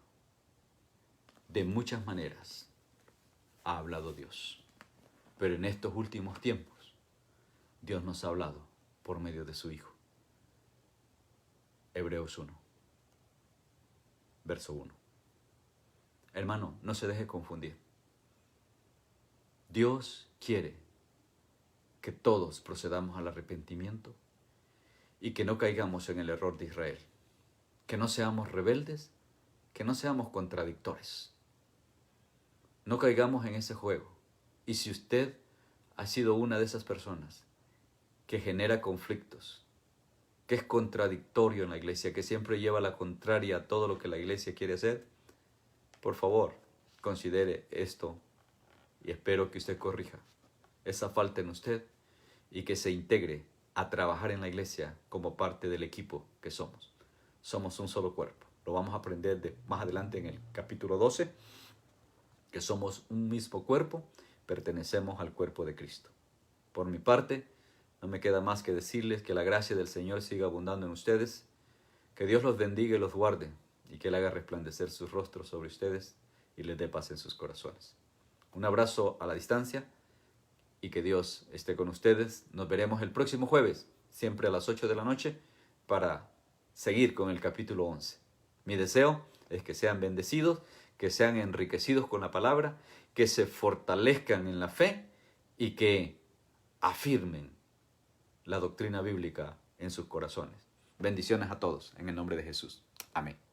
De muchas maneras ha hablado Dios. Pero en estos últimos tiempos, Dios nos ha hablado por medio de su Hijo. Hebreos 1, verso 1. Hermano, no se deje confundir. Dios quiere que todos procedamos al arrepentimiento y que no caigamos en el error de Israel. Que no seamos rebeldes, que no seamos contradictores. No caigamos en ese juego. Y si usted ha sido una de esas personas que genera conflictos, que es contradictorio en la iglesia, que siempre lleva la contraria a todo lo que la iglesia quiere hacer, por favor, considere esto y espero que usted corrija esa falta en usted y que se integre a trabajar en la iglesia como parte del equipo que somos. Somos un solo cuerpo. Lo vamos a aprender más adelante en el capítulo 12, que somos un mismo cuerpo, pertenecemos al cuerpo de Cristo. Por mi parte, no me queda más que decirles que la gracia del Señor siga abundando en ustedes, que Dios los bendiga y los guarde, y que Él haga resplandecer sus rostros sobre ustedes y les dé paz en sus corazones. Un abrazo a la distancia y que Dios esté con ustedes. Nos veremos el próximo jueves, siempre a las 8 de la noche, para seguir con el capítulo 11. Mi deseo es que sean bendecidos, que sean enriquecidos con la palabra, que se fortalezcan en la fe y que afirmen la doctrina bíblica en sus corazones. Bendiciones a todos en el nombre de Jesús. Amén.